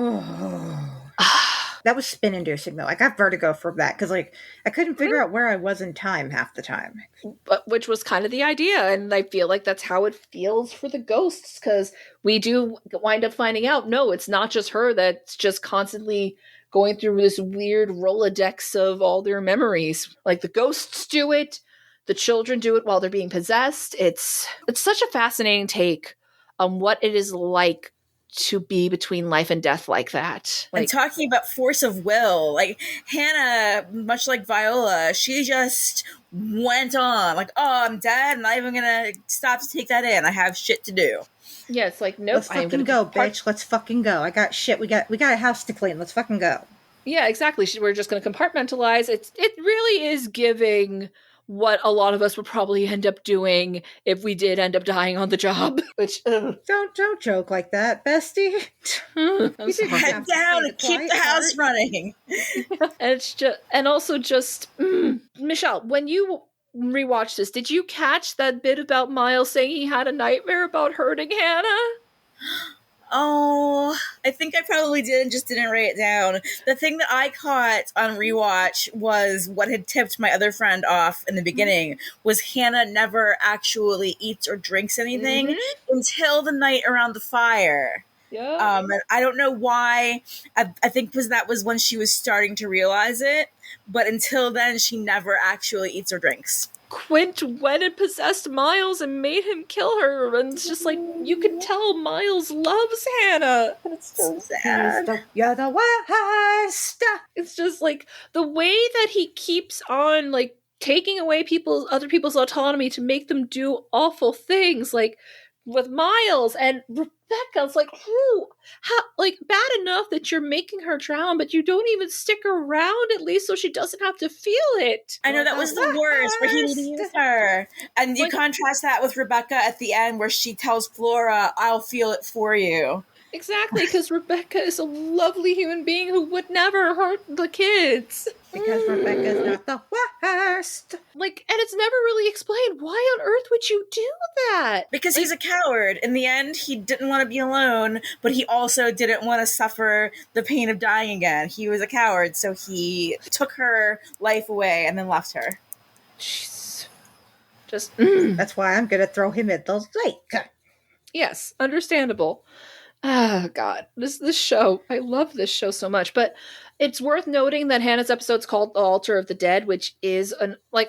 That was spin-inducing, though. I got vertigo from that, because, I couldn't figure out where I was in time half the time. But which was kind of the idea, and I feel like that's how it feels for the ghosts, because we do wind up finding out, no, it's not just her that's just constantly going through this weird Rolodex of all their memories. Like the ghosts do it, the children do it while they're being possessed. It's such a fascinating take on what it is like to be between life and death like that. And talking about force of will, like Hannah, much like Viola, she just went on like, oh, I'm dead. I'm not even gonna stop to take that in. I have shit to do. Yeah, it's like, nope. Let's fucking go, bitch. Let's fucking go. I got shit. We got a house to clean. Let's fucking go. Yeah, exactly. We're just going to compartmentalize. It really is giving what a lot of us would probably end up doing if we did end up dying on the job. Which don't joke like that, bestie. Head down and keep the house running. And it's just, and also just Michelle, when you rewatched this, did you catch that bit about Miles saying he had a nightmare about hurting Hannah? Oh, I think I probably did and just didn't write it down. The thing that I caught on rewatch was what had tipped my other friend off in the beginning was Hannah never actually eats or drinks anything until the night around the fire. Yeah. And I don't know why. I think that was when she was starting to realize it. But until then, she never actually eats or drinks. Quint went and possessed Miles and made him kill her, and it's just like, you can tell Miles loves Hannah, and it's so sad. You're the worst. It's just like the way that he keeps on like taking away other people's autonomy to make them do awful things, like with Miles and Rebecca. It's like, bad enough that you're making her drown, but you don't even stick around at least so she doesn't have to feel it. I know, that was the worst, where he leaves her. And you contrast that with Rebecca at the end where she tells Flora, I'll feel it for you. Exactly, because Rebecca is a lovely human being who would never hurt the kids. Because Rebecca's not the worst. Like, and it's never really explained, why on earth would you do that? Because he's a coward. In the end, he didn't want to be alone, but he also didn't want to suffer the pain of dying again. He was a coward, so he took her life away and then left her. Jeez. Just That's why I'm gonna throw him in the lake. Yes, understandable. Oh, God. This show, I love this show so much. But it's worth noting that Hannah's episode's called The Altar of the Dead, which is,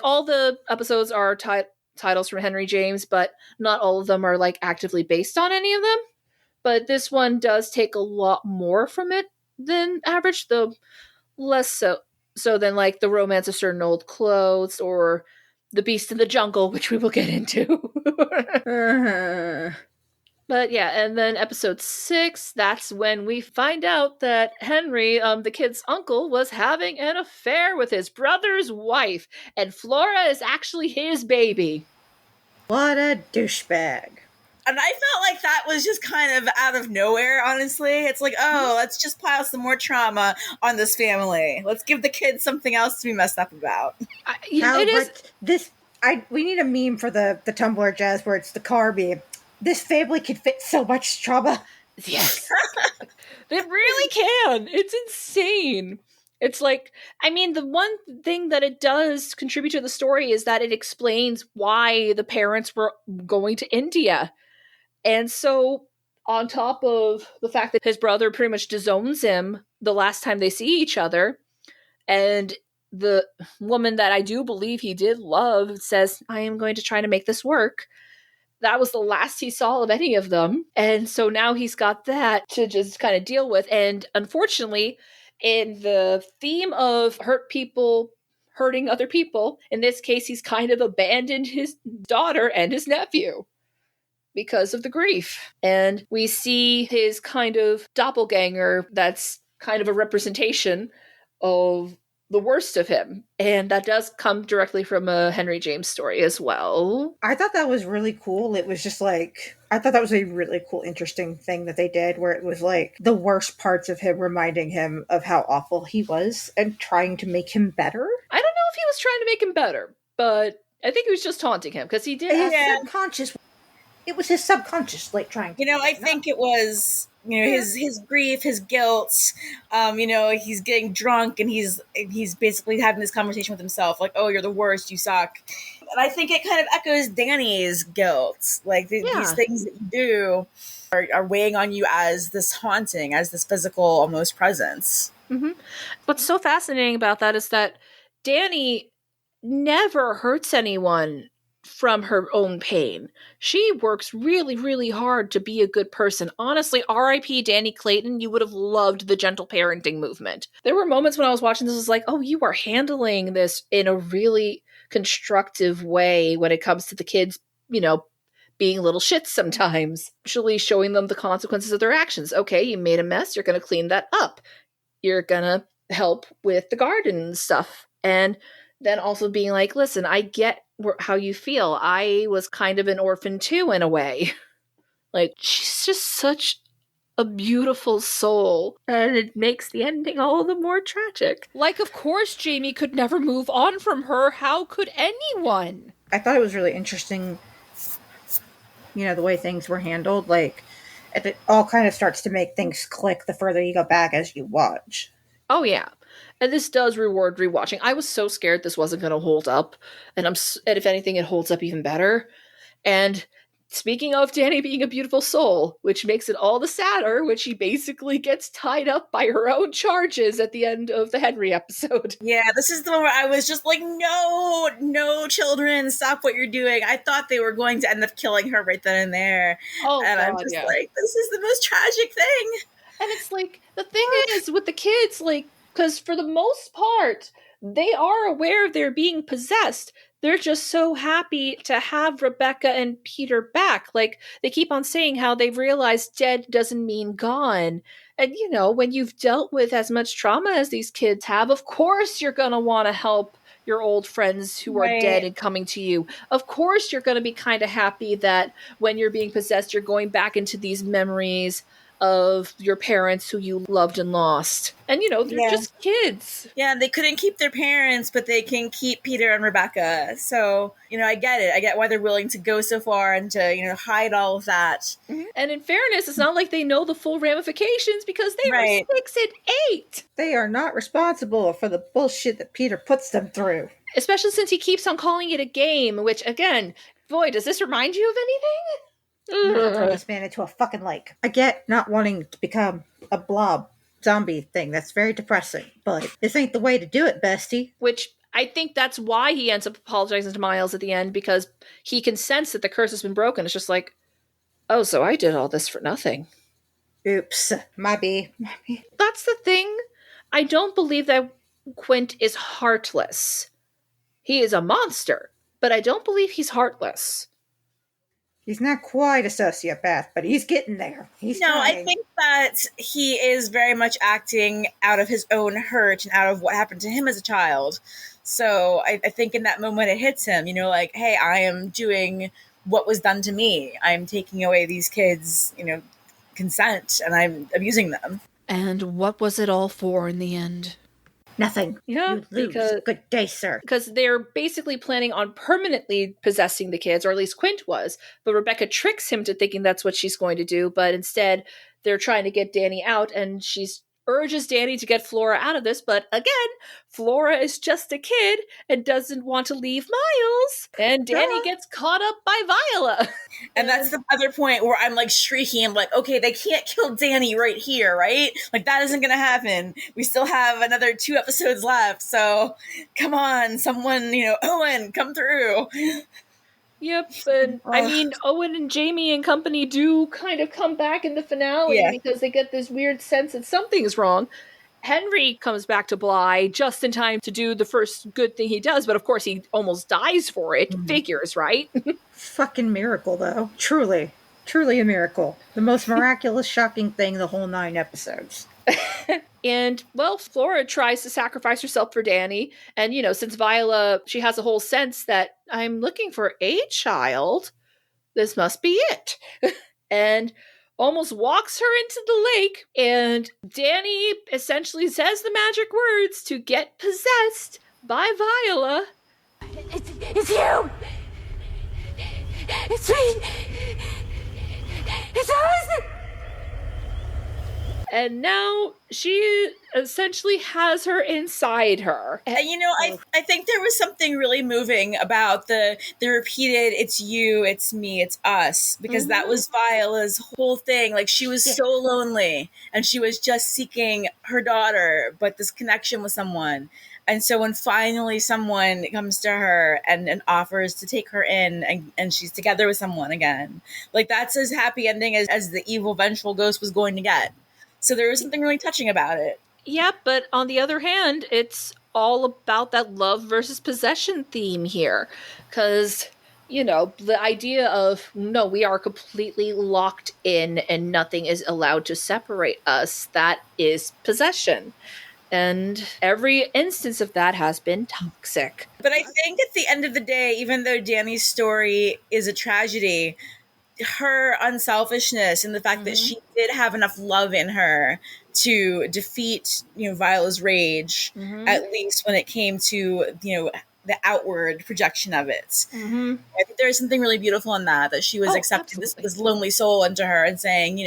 all the episodes are titles from Henry James, but not all of them are, actively based on any of them. But this one does take a lot more from it than average, though less so than, The Romance of Certain Old Clothes or The Beast in the Jungle, which we will get into. But yeah, and then episode 6, that's when we find out that Henry, the kid's uncle, was having an affair with his brother's wife, and Flora is actually his baby. What a douchebag. And I felt like that was just kind of out of nowhere, honestly. It's like, oh, let's just pile some more trauma on this family. Let's give the kids something else to be messed up about. We need a meme for the Tumblr, Jazz, where it's the car meme. This family can fit so much trauma. Yes. It really can. It's insane. It's the one thing that it does contribute to the story is that it explains why the parents were going to India. And so, on top of the fact that his brother pretty much disowns him the last time they see each other, and the woman that I do believe he did love says, I am going to try to make this work. That was the last he saw of any of them. And so now he's got that to just kind of deal with. And unfortunately, in the theme of hurting other people, in this case, he's kind of abandoned his daughter and his nephew because of the grief. And we see his kind of doppelganger that's kind of a representation of the worst of him. And that does come directly from a Henry James story as well. I thought that was really cool. It was just I thought that was a really cool, interesting thing that they did, where it was the worst parts of him reminding him of how awful he was and trying to make him better. I don't know if he was trying to make him better, but I think he was just taunting him because he did. Subconscious. It was his subconscious, trying to. I think it was, his grief, his guilt. He's getting drunk and he's basically having this conversation with himself, oh, you're the worst, you suck. And I think it kind of echoes Danny's guilt. These things that you do are weighing on you as this haunting, as this physical almost presence. Mm-hmm. What's so fascinating about that is that Danny never hurts anyone from her own pain. She works really, really hard to be a good person. Honestly, R.I.P. Danny Clayton, you would have loved the gentle parenting movement. There were moments when I was watching this, I was like, oh, you are handling this in a really constructive way when it comes to the kids, being little shits sometimes. Actually showing them the consequences of their actions. Okay, you made a mess, you're going to clean that up. You're going to help with the garden and stuff. And then also being like, listen, I get how you feel. I was kind of an orphan too, in a way. Like, she's just such a beautiful soul. And it makes the ending all the more tragic. Like, of course, Jamie could never move on from her. How could anyone? I thought it was really interesting, the way things were handled. Like, it all kind of starts to make things click the further you go back as you watch. Oh, yeah. And this does reward rewatching. I was so scared this wasn't going to hold up. And if anything, it holds up even better. And speaking of Danny being a beautiful soul, which makes it all the sadder when she basically gets tied up by her own charges at the end of the Henry episode. Yeah, this is the one where I was just like, no, children, stop what you're doing. I thought they were going to end up killing her right then and there. Oh, and God, I'm just like, this is the most tragic thing. And it's like, the thing is, with the kids, like, because for the most part, they are aware of their being possessed. They're just so happy to have Rebecca and Peter back. Like, they keep on saying how they've realized dead doesn't mean gone. And, when you've dealt with as much trauma as these kids have, of course you're going to want to help your old friends who are dead and coming to you. Of course you're going to be kind of happy that when you're being possessed, you're going back into these memories of your parents who you loved and lost. And, they're just kids. Yeah, they couldn't keep their parents, but they can keep Peter and Rebecca. So, I get it. I get why they're willing to go so far and to, hide all of that. Mm-hmm. And in fairness, it's not like they know the full ramifications because they were 6 and 8. They are not responsible for the bullshit that Peter puts them through. Especially since he keeps on calling it a game, which, again, boy, does this remind you of anything? Throw this man into a fucking lake. I get not wanting to become a blob zombie thing. That's very depressing. But this ain't the way to do it, bestie. Which I think that's why he ends up apologizing to Miles at the end, because he can sense that the curse has been broken. It's just like, oh, so I did all this for nothing. Oops. Might be. That's the thing. I don't believe that Quint is heartless. He is a monster, but I don't believe he's heartless. He's not quite a sociopath, but he's getting there. He's trying. I think that he is very much acting out of his own hurt and out of what happened to him as a child. So I think in that moment it hits him, like, hey, I am doing what was done to me. I'm taking away these kids, consent, and I'm abusing them. And what was it all for in the end? Nothing. Yeah, you lose. Because, good day, sir. Because they're basically planning on permanently possessing the kids, or at least Quint was. But Rebecca tricks him to thinking that's what she's going to do. But instead, they're trying to get Danny out, and she urges Danny to get Flora out of this. But again, Flora is just a kid and doesn't want to leave Miles. And Danny gets caught up by Viola. And that's the other point where I'm like shrieking. I'm like, okay, they can't kill Danny right here, right? Like, that isn't going to happen. We still have another 2 episodes left. So come on, someone, Owen, come through. Yep, and I mean, Owen and Jamie and company do kind of come back in the finale because they get this weird sense that something's wrong. Henry comes back to Bly just in time to do the first good thing he does, but of course he almost dies for it. Figures, right? Fucking miracle, though. Truly. Truly a miracle. The most miraculous, shocking thing the whole 9 episodes. And, well, Flora tries to sacrifice herself for Danny. And, since Viola, she has a whole sense that I'm looking for a child, this must be it. And almost walks her into the lake. And Danny essentially says the magic words to get possessed by Viola. It's you! It's me! It's us! And now she essentially has her inside her. And I think there was something really moving about the repeated "it's you, it's me, it's us," because that was Viola's whole thing. Like, she was so lonely and she was just seeking her daughter, but this connection with someone. And so when finally someone comes to her and offers to take her in and she's together with someone again, like, that's as happy ending as the evil, vengeful ghost was going to get. So there was something really touching about it. Yeah, but on the other hand, it's all about that love versus possession theme here. Because, the idea of, no, we are completely locked in and nothing is allowed to separate us, that is possession. And every instance of that has been toxic. But I think at the end of the day, even though Danny's story is a tragedy, her unselfishness and the fact that she did have enough love in her to defeat, Viola's rage, at least when it came to, the outward projection of it. I think there is something really beautiful in that she was accepting this lonely soul into her and saying,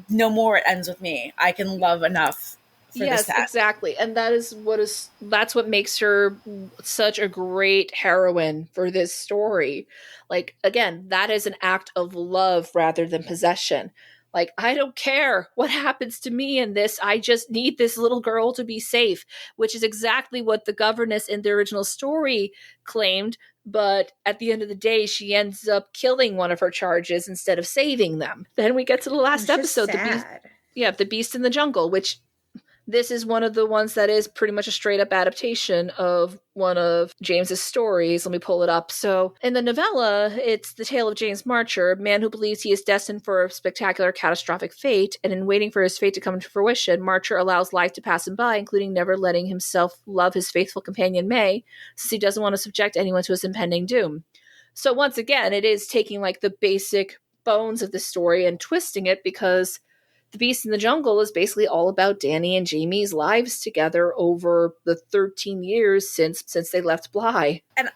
no more, it ends with me. I can love enough. Yes, exactly. And that's what makes her such a great heroine for this story. Like, again, that is an act of love rather than possession. Like, I don't care what happens to me in this. I just need this little girl to be safe, which is exactly what the governess in the original story claimed. But at the end of the day, she ends up killing one of her charges instead of saving them. Then we get to the last episode, the Beast in the Jungle, which this is one of the ones that is pretty much a straight up adaptation of one of James's stories. Let me pull it up. So in the novella, it's the tale of James Marcher, a man who believes he is destined for a spectacular, catastrophic fate. And in waiting for his fate to come to fruition, Marcher allows life to pass him by, including never letting himself love his faithful companion May, since he doesn't want to subject anyone to his impending doom. So once again, it is taking like the basic bones of the story and twisting it, because The Beast in the Jungle is basically all about Danny and Jamie's lives together over the 13 years since they left Bly. And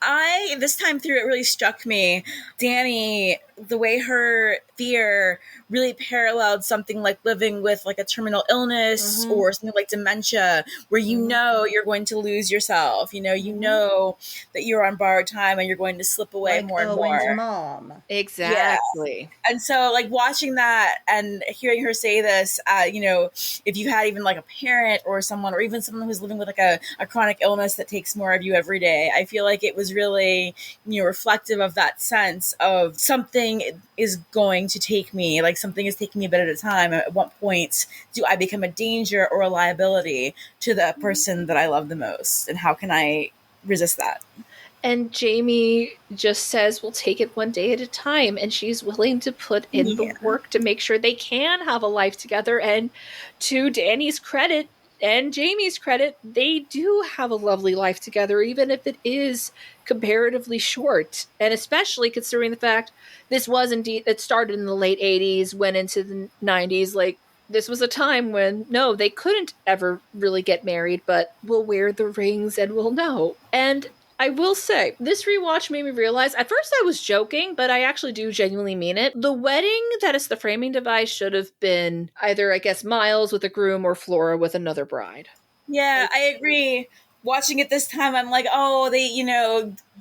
this time through, it really struck me, Danny, the way her fear really paralleled something like living with like a terminal illness or something like dementia, where you're going to lose yourself. You know that you're on borrowed time and you're going to slip away like more and Owen's more. Mom. Exactly. Yeah. And so, like, watching that and hearing her say this, if you had even like a parent or someone, or even someone who's living with like a chronic illness that takes more of you every day, I feel like it was really, reflective of that sense of something is going to take me, like something is taking me a bit at a time. At what point do I become a danger or a liability to the person that I love the most? And how can I resist that? And Jamie just says, we'll take it one day at a time. And she's willing to put in the work to make sure they can have a life together. And to Danny's credit and Jamie's credit, they do have a lovely life together, even if it is comparatively short. And especially considering the fact this was indeed, it started in the late 80s, went into the 90s. Like, this was a time when, no, they couldn't ever really get married, but we'll wear the rings and we'll know. And I will say, this rewatch made me realize, at first I was joking, but I actually do genuinely mean it. The wedding that is the framing device should have been either, I guess, Miles with a groom or Flora with another bride. Yeah, I agree. Watching it this time, I'm like, oh,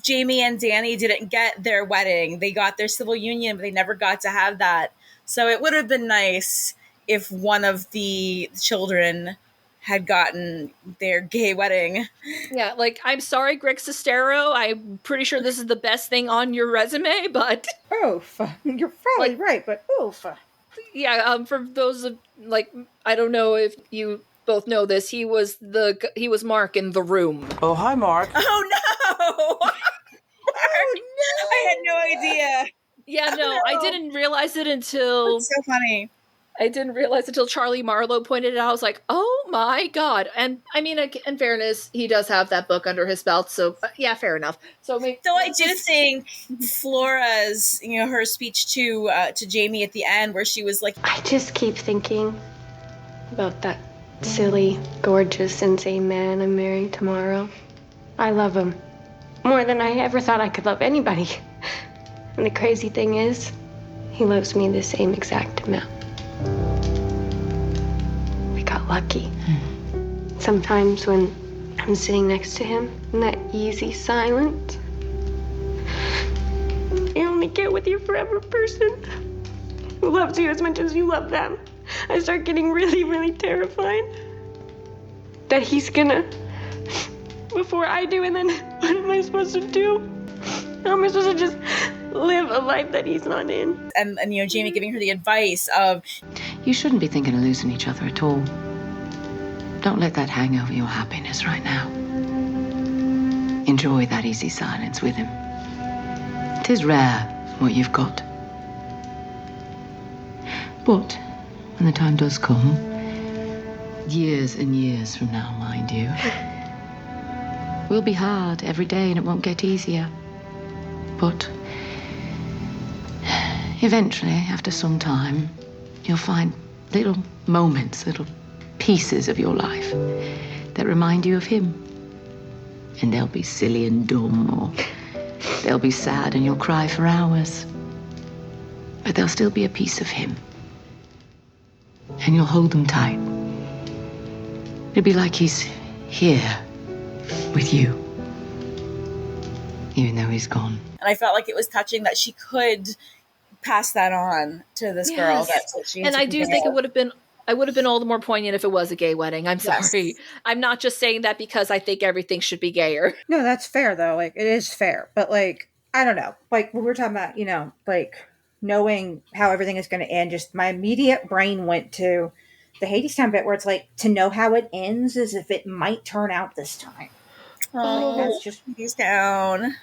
Jamie and Danny didn't get their wedding. They got their civil union, but they never got to have that. So it would have been nice if one of the children had gotten their gay wedding. Yeah, like, I'm sorry, Greg Sestero. I'm pretty sure this is the best thing on your resume, but... Oof. You're probably right, but oof. Yeah, for those of, like, I don't know if you both know this, he was Mark in The Room. Oh, hi, Mark. Oh, no! Mark! Oh, no! I had no idea. Yeah, no, I didn't realize it until... That's so funny. I didn't realize until Charlie Marlowe pointed it out. I was like, oh my God. And I mean, in fairness, he does have that book under his belt. So yeah, fair enough. So I do think Flora's, her speech to Jamie at the end where she was like, I just keep thinking about that silly, gorgeous, insane man I'm marrying tomorrow. I love him more than I ever thought I could love anybody. And the crazy thing is, he loves me the same exact amount. lucky. Sometimes when I'm sitting next to him in that easy silence, you only get with your forever person who loves you as much as you love them. I start getting really, really terrified that he's gonna before I do, and then what am I supposed to do? How am I supposed to just live a life that he's not in? And you know, Jamie giving her the advice of, you shouldn't be thinking of losing each other at all. Don't let that hang over your happiness right now. Enjoy that easy silence with him. 'Tis rare what you've got. But when the time does come, years and years from now, mind you, will be hard every day and it won't get easier. But eventually, after some time, you'll find little moments, little pieces of your life that remind you of him. And they'll be silly and dumb, or they'll be sad and you'll cry for hours. But there'll still be a piece of him. And you'll hold them tight. It'll be like he's here with you, even though he's gone. and I felt like it was touching that she could pass that on to this girl. That's what she. And I do think it would have been. I would have been all the more poignant if it was a gay wedding. I'm sorry. I'm not just saying that because I think everything should be gayer. No, that's fair though. Like, it is fair. But like, I don't know. Like, when we're talking about, you know, like knowing how everything is going to end, just my immediate brain went to the Hadestown bit where it's like, to know how it ends is if it might turn out this time. Oh, like, that's just Hadestown.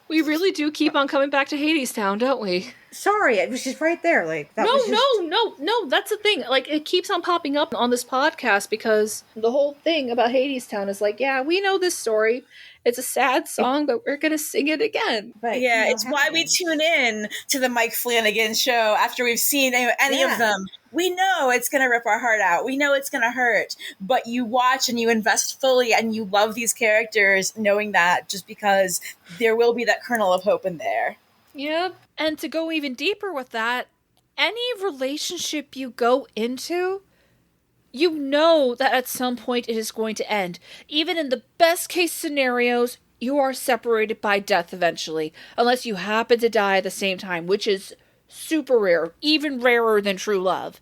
We really do keep on coming back to Hadestown, don't we? Sorry, it was just right there. Like, that no. That's the thing. Like, it keeps on popping up on this podcast because the whole thing about Hadestown is like, yeah, we know this story. It's a sad song, but we're gonna sing it again. But yeah, it's why we tune in to the Mike Flanagan show after we've seen any of them. We know it's going to rip our heart out. We know it's going to hurt. But you watch and you invest fully and you love these characters knowing that just because there will be that kernel of hope in there. Yep. And to go even deeper with that, any relationship you go into, you know that at some point it is going to end. Even in the best case scenarios, you are separated by death eventually. Unless you happen to die at the same time, which is super rare, even rarer than true love.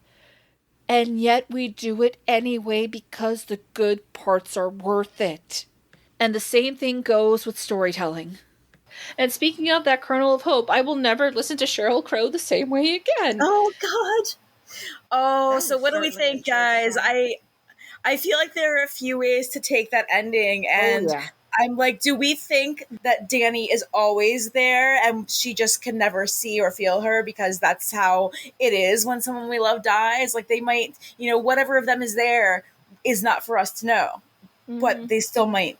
And yet we do it anyway because the good parts are worth it. And the same thing goes with storytelling. And speaking of that kernel of hope, I will never listen to Sheryl Crow the same way again. Oh, God. Oh, so what do we think, guys? I feel like there are a few ways to take that ending, and I'm like, do we think that Danny is always there and she just can never see or feel her because that's how it is when someone we love dies? Like, they might, you know, whatever of them is there is not for us to know, but they still might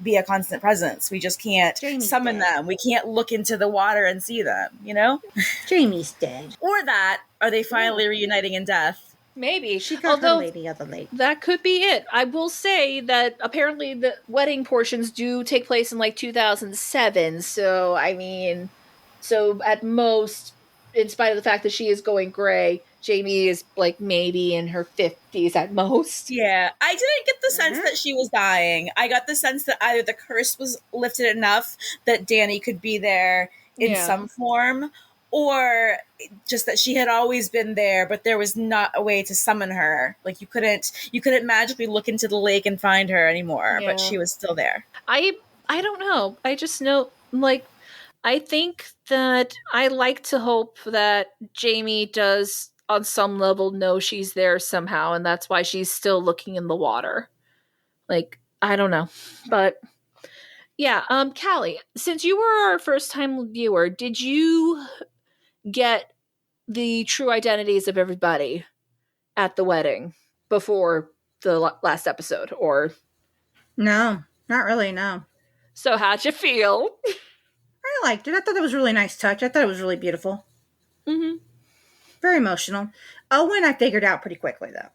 be a constant presence. We just can't summon them. We can't look into the water and see them, you know? Jamie's dead. Or that, are they finally reuniting in death? Maybe. She got her lady of the lake. That could be it. I will say that apparently the wedding portions do take place in like 2007. So, I mean, so at most, in spite of the fact that she is going gray, Jamie is like maybe in her 50s at most. Yeah. I didn't get the sense that she was dying. I got the sense that either the curse was lifted enough that Danny could be there in some form, or just that she had always been there, but there was not a way to summon her. Like, you couldn't magically look into the lake and find her anymore, but she was still there. I don't know. I just know, like, I think that I like to hope that Jamie does on some level know she's there somehow, and that's why she's still looking in the water. Like, I don't know. But yeah, Callie, since you were our first time viewer, did you get the true identities of everybody at the wedding before the last episode, or No, not really, no. So how'd you feel? I liked it. I thought it was a really nice touch. I thought it was really beautiful. Mm-hmm. Very emotional. Owen, I figured out pretty quickly, though.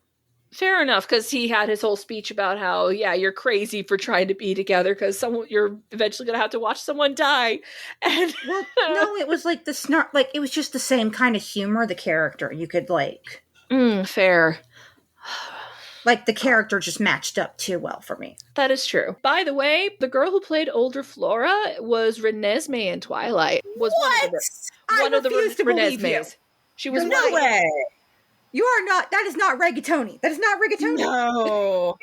Fair enough, because he had his whole speech about how, yeah, you're crazy for trying to be together because you're eventually going to have to watch someone die. And well, no, it was like the snark, like it was just the same kind of humor, the character. You could like. Fair. Like, the character just matched up too well for me. That is true. By the way, the girl who played older Flora was Renesmee in Twilight. Was one of the Renesmees. She was no way. You are not. That is not rigatoni. That is not rigatoni. No.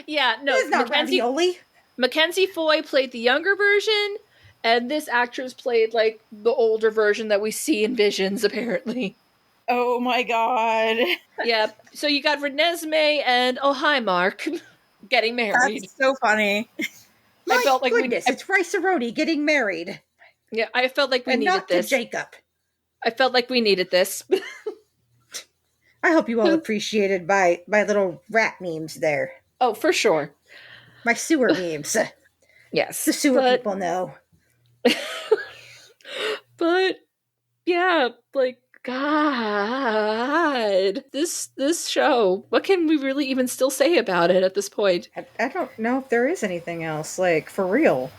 Yeah, no. That is not ravioli. Mackenzie Foy played the younger version, and this actress played like the older version that we see in Visions, apparently. Oh my god. Yeah. So you got Renesmee and oh hi Mark getting married. That's so funny. I felt like it's Rice-A-Roni getting married. Yeah, I felt like we and needed not this. To Jacob. I felt like we needed this. I hope you all appreciated my little rat memes there. Oh, for sure. My sewer memes. Yes. The sewer people know. But yeah, like God, this show, what can we really even still say about it at this point? I don't know if there is anything else, like, for real.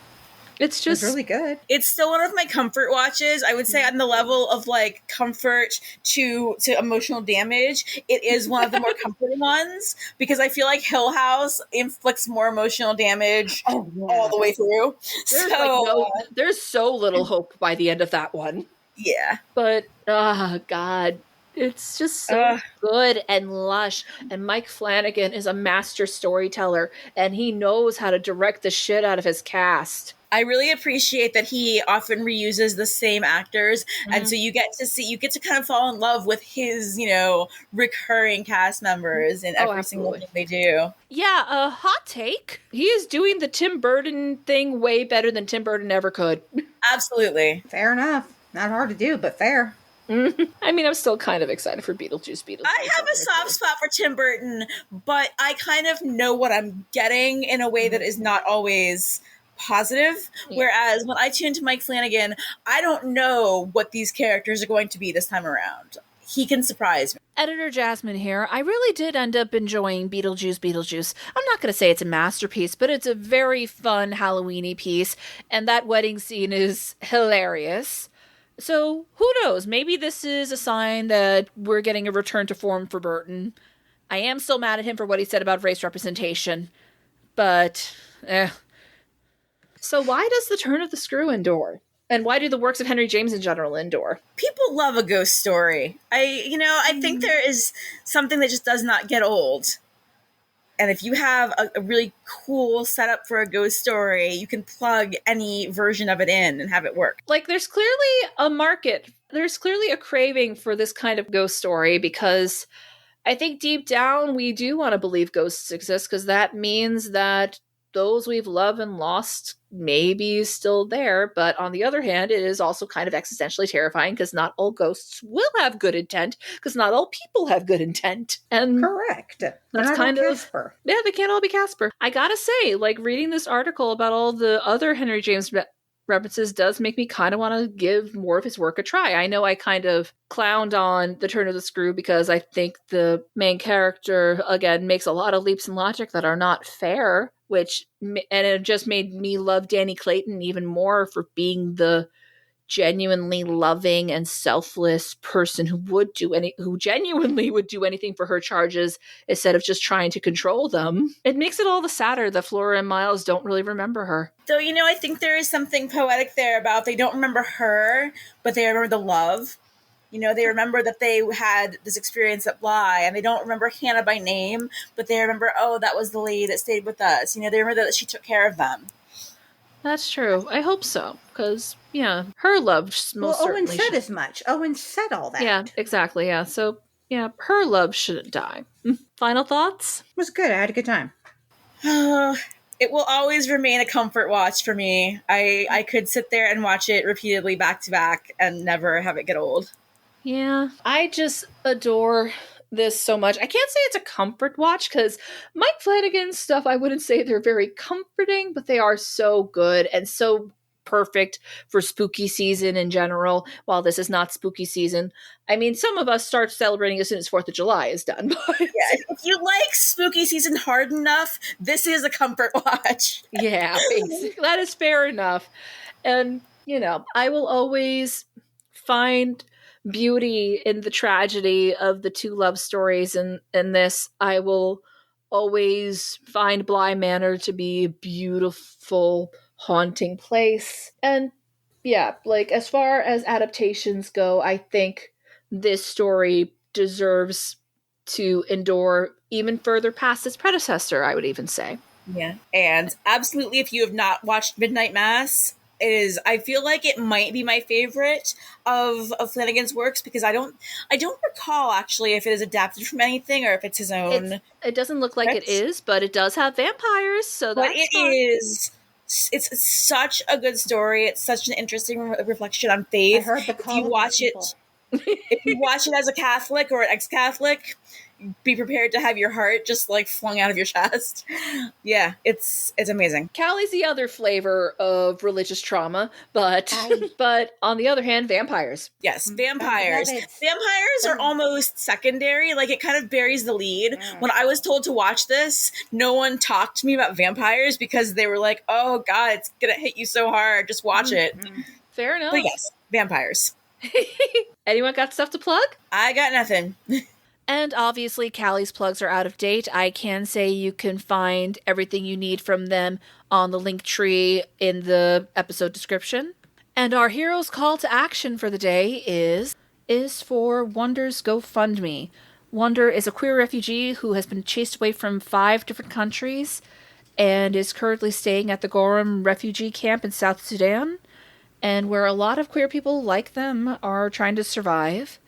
It's just really good. It's still one of my comfort watches. I would say on the level of like comfort to emotional damage, it is one of the more comforting ones because I feel like Hill House inflicts more emotional damage all the way through. There's so little hope by the end of that one. Yeah. But God, it's just so good and lush. And Mike Flanagan is a master storyteller, and he knows how to direct the shit out of his cast. I really appreciate that he often reuses the same actors, and so you get to kind of fall in love with his, recurring cast members in every single thing they do. Yeah, a hot take. He is doing the Tim Burton thing way better than Tim Burton ever could. Absolutely. Fair enough. Not hard to do, but fair. I mean, I'm still kind of excited for Beetlejuice. I have a soft spot for Tim Burton, but I kind of know what I'm getting in a way that is not always positive. Yeah. Whereas when I tune to Mike Flanagan, I don't know what these characters are going to be this time around. He can surprise me. Editor Jasmine here. I really did end up enjoying Beetlejuice. I'm not going to say it's a masterpiece, but it's a very fun Halloween-y piece, and that wedding scene is hilarious. So, who knows? Maybe this is a sign that we're getting a return to form for Burton. I am still mad at him for what he said about race representation, but So why does the turn of the screw endure? And why do the works of Henry James in general endure? People love a ghost story. I think there is something that just does not get old. And if you have a really cool setup for a ghost story, you can plug any version of it in and have it work. Like, there's clearly a market. There's clearly a craving for this kind of ghost story because I think deep down we do want to believe ghosts exist because that means that those we've loved and lost may be still there. But on the other hand, it is also kind of existentially terrifying because not all ghosts will have good intent because not all people have good intent. And correct. That's kind of Casper. Yeah, they can't all be Casper. I gotta say, like, reading this article about all the other Henry James references does make me kind of want to give more of his work a try. I know I kind of clowned on The Turn of the Screw because I think the main character, again, makes a lot of leaps in logic that are not fair, and it just made me love Danny Clayton even more for being the genuinely loving and selfless person who genuinely would do anything for her charges instead of just trying to control them. It makes it all the sadder that Flora and Miles don't really remember her. Though, I think there is something poetic there about they don't remember her, but they remember the love. They remember that they had this experience at Bly, and they don't remember Hannah by name, but they remember, that was the lady that stayed with us. They remember that she took care of them. That's true. I hope so, because, her love most certainly Owen said as much. Owen said all that. Yeah, exactly, yeah. So, her love shouldn't die. Final thoughts? It was good. I had a good time. It will always remain a comfort watch for me. I could sit there and watch it repeatedly back to back and never have it get old. Yeah, I just adore this so much. I can't say it's a comfort watch because Mike Flanagan's stuff, I wouldn't say they're very comforting, but they are so good and so perfect for spooky season in general, while this is not spooky season. I mean, some of us start celebrating as soon as 4th of July is done. But if you like spooky season hard enough, this is a comfort watch. Yeah, basically. That is fair enough. And, I will always find beauty in the tragedy of the two love stories in this. I will always find Bly Manor to be a beautiful, haunting place. And yeah, like as far as adaptations go, I think this story deserves to endure even further past its predecessor, I would even say. Yeah. And absolutely, if you have not watched Midnight Mass, I feel like it might be my favorite of Flanagan's works, because I don't recall actually if it is adapted from anything or if it's his own. It doesn't look like it is, but it does have vampires, so that's fun. It's such a good story. It's such an interesting reflection on faith. I heard the call. If you watch it as a Catholic or an ex-Catholic, be prepared to have your heart just like flung out of your chest. Yeah, it's amazing. Callie's the other flavor of religious trauma, but on the other hand, vampires. Yes, vampires. Vampires are almost secondary. Like, it kind of buries the lead. When I was told to watch this, no one talked to me about vampires because they were like, "Oh God, it's gonna hit you so hard. Just watch it." Fair enough. But yes, vampires. Anyone got stuff to plug? I got nothing. And obviously, Callie's plugs are out of date. I can say you can find everything you need from them on the link tree in the episode description. And our hero's call to action for the day is for Wonder's GoFundMe. Wonder is a queer refugee who has been chased away from 5 different countries and is currently staying at the Gorum refugee camp in South Sudan, and where a lot of queer people like them are trying to survive.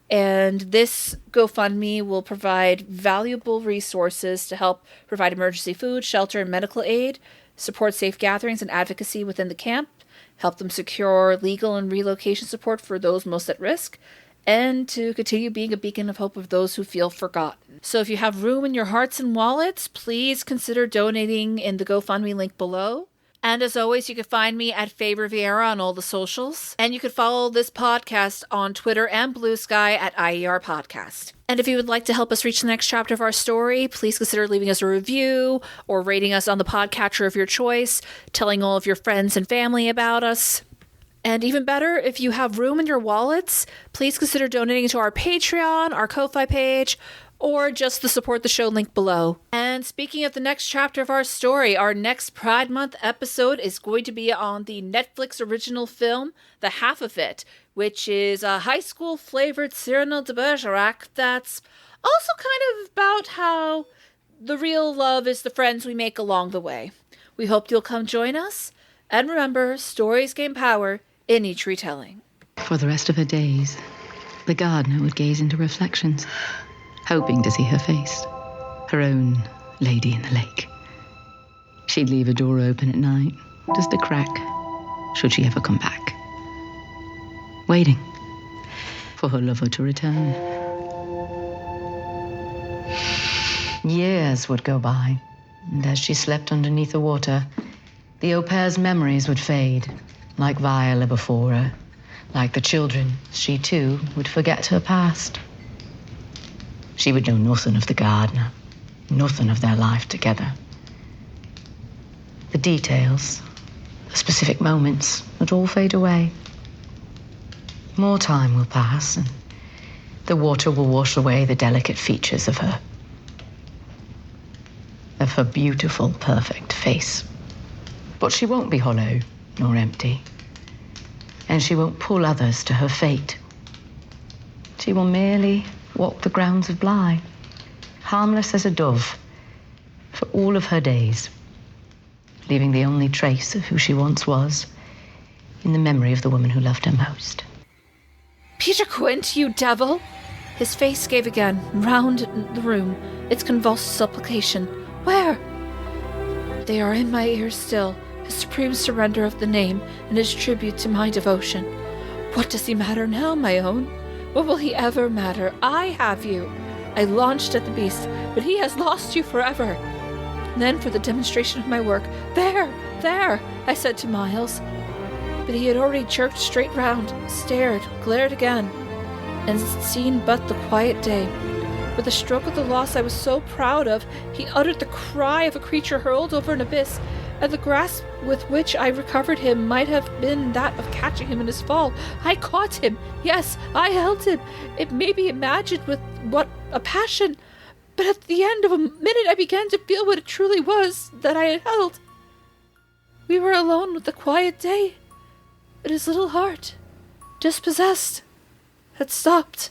And this GoFundMe will provide valuable resources to help provide emergency food, shelter, and medical aid, support safe gatherings and advocacy within the camp, help them secure legal and relocation support for those most at risk, and to continue being a beacon of hope for those who feel forgotten. So if you have room in your hearts and wallets, please consider donating in the GoFundMe link below. And as always, you can find me at Faber Vieira on all the socials. And you can follow this podcast on Twitter and Blue Sky at IER Podcast. And if you would like to help us reach the next chapter of our story, please consider leaving us a review or rating us on the podcatcher of your choice, telling all of your friends and family about us. And even better, if you have room in your wallets, please consider donating to our Patreon, our Ko-Fi page, or just the support the show link below. And speaking of the next chapter of our story, our next Pride Month episode is going to be on the Netflix original film, The Half of It, which is a high school flavored Cyrano de Bergerac that's also kind of about how the real love is the friends we make along the way. We hope you'll come join us. And remember, stories gain power in each retelling. For the rest of her days, the gardener would gaze into reflections, hoping to see her face, her own lady in the lake. She'd leave a door open at night, just a crack, should she ever come back, waiting for her lover to return. Years would go by, and as she slept underneath the water, the au pair's memories would fade, like Viola before her. Like the children, she too would forget her past. She would know nothing of the gardener, nothing of their life together. The details, the specific moments, would all fade away. More time will pass, and the water will wash away the delicate features of her beautiful, perfect face. But she won't be hollow nor empty, and she won't pull others to her fate. She will merely walk the grounds of Bly, harmless as a dove, for all of her days, leaving the only trace of who she once was in the memory of the woman who loved her most. Peter Quint, you devil! His face gave again, round the room, its convulsed supplication. Where? They are in my ears still, his supreme surrender of the name and his tribute to my devotion. What does he matter now, my own? What will he ever matter? I have you. I launched at the beast, but he has lost you forever. And then for the demonstration of my work, there, I said to Miles. But he had already jerked straight round, stared, glared again, and seen but the quiet day. With a stroke of the loss I was so proud of, he uttered the cry of a creature hurled over an abyss, and the grasp with which I recovered him might have been that of catching him in his fall. I caught him. Yes, I held him. It may be imagined with what a passion. But at the end of a minute, I began to feel what it truly was that I had held. We were alone with the quiet day, and his little heart, dispossessed, had stopped.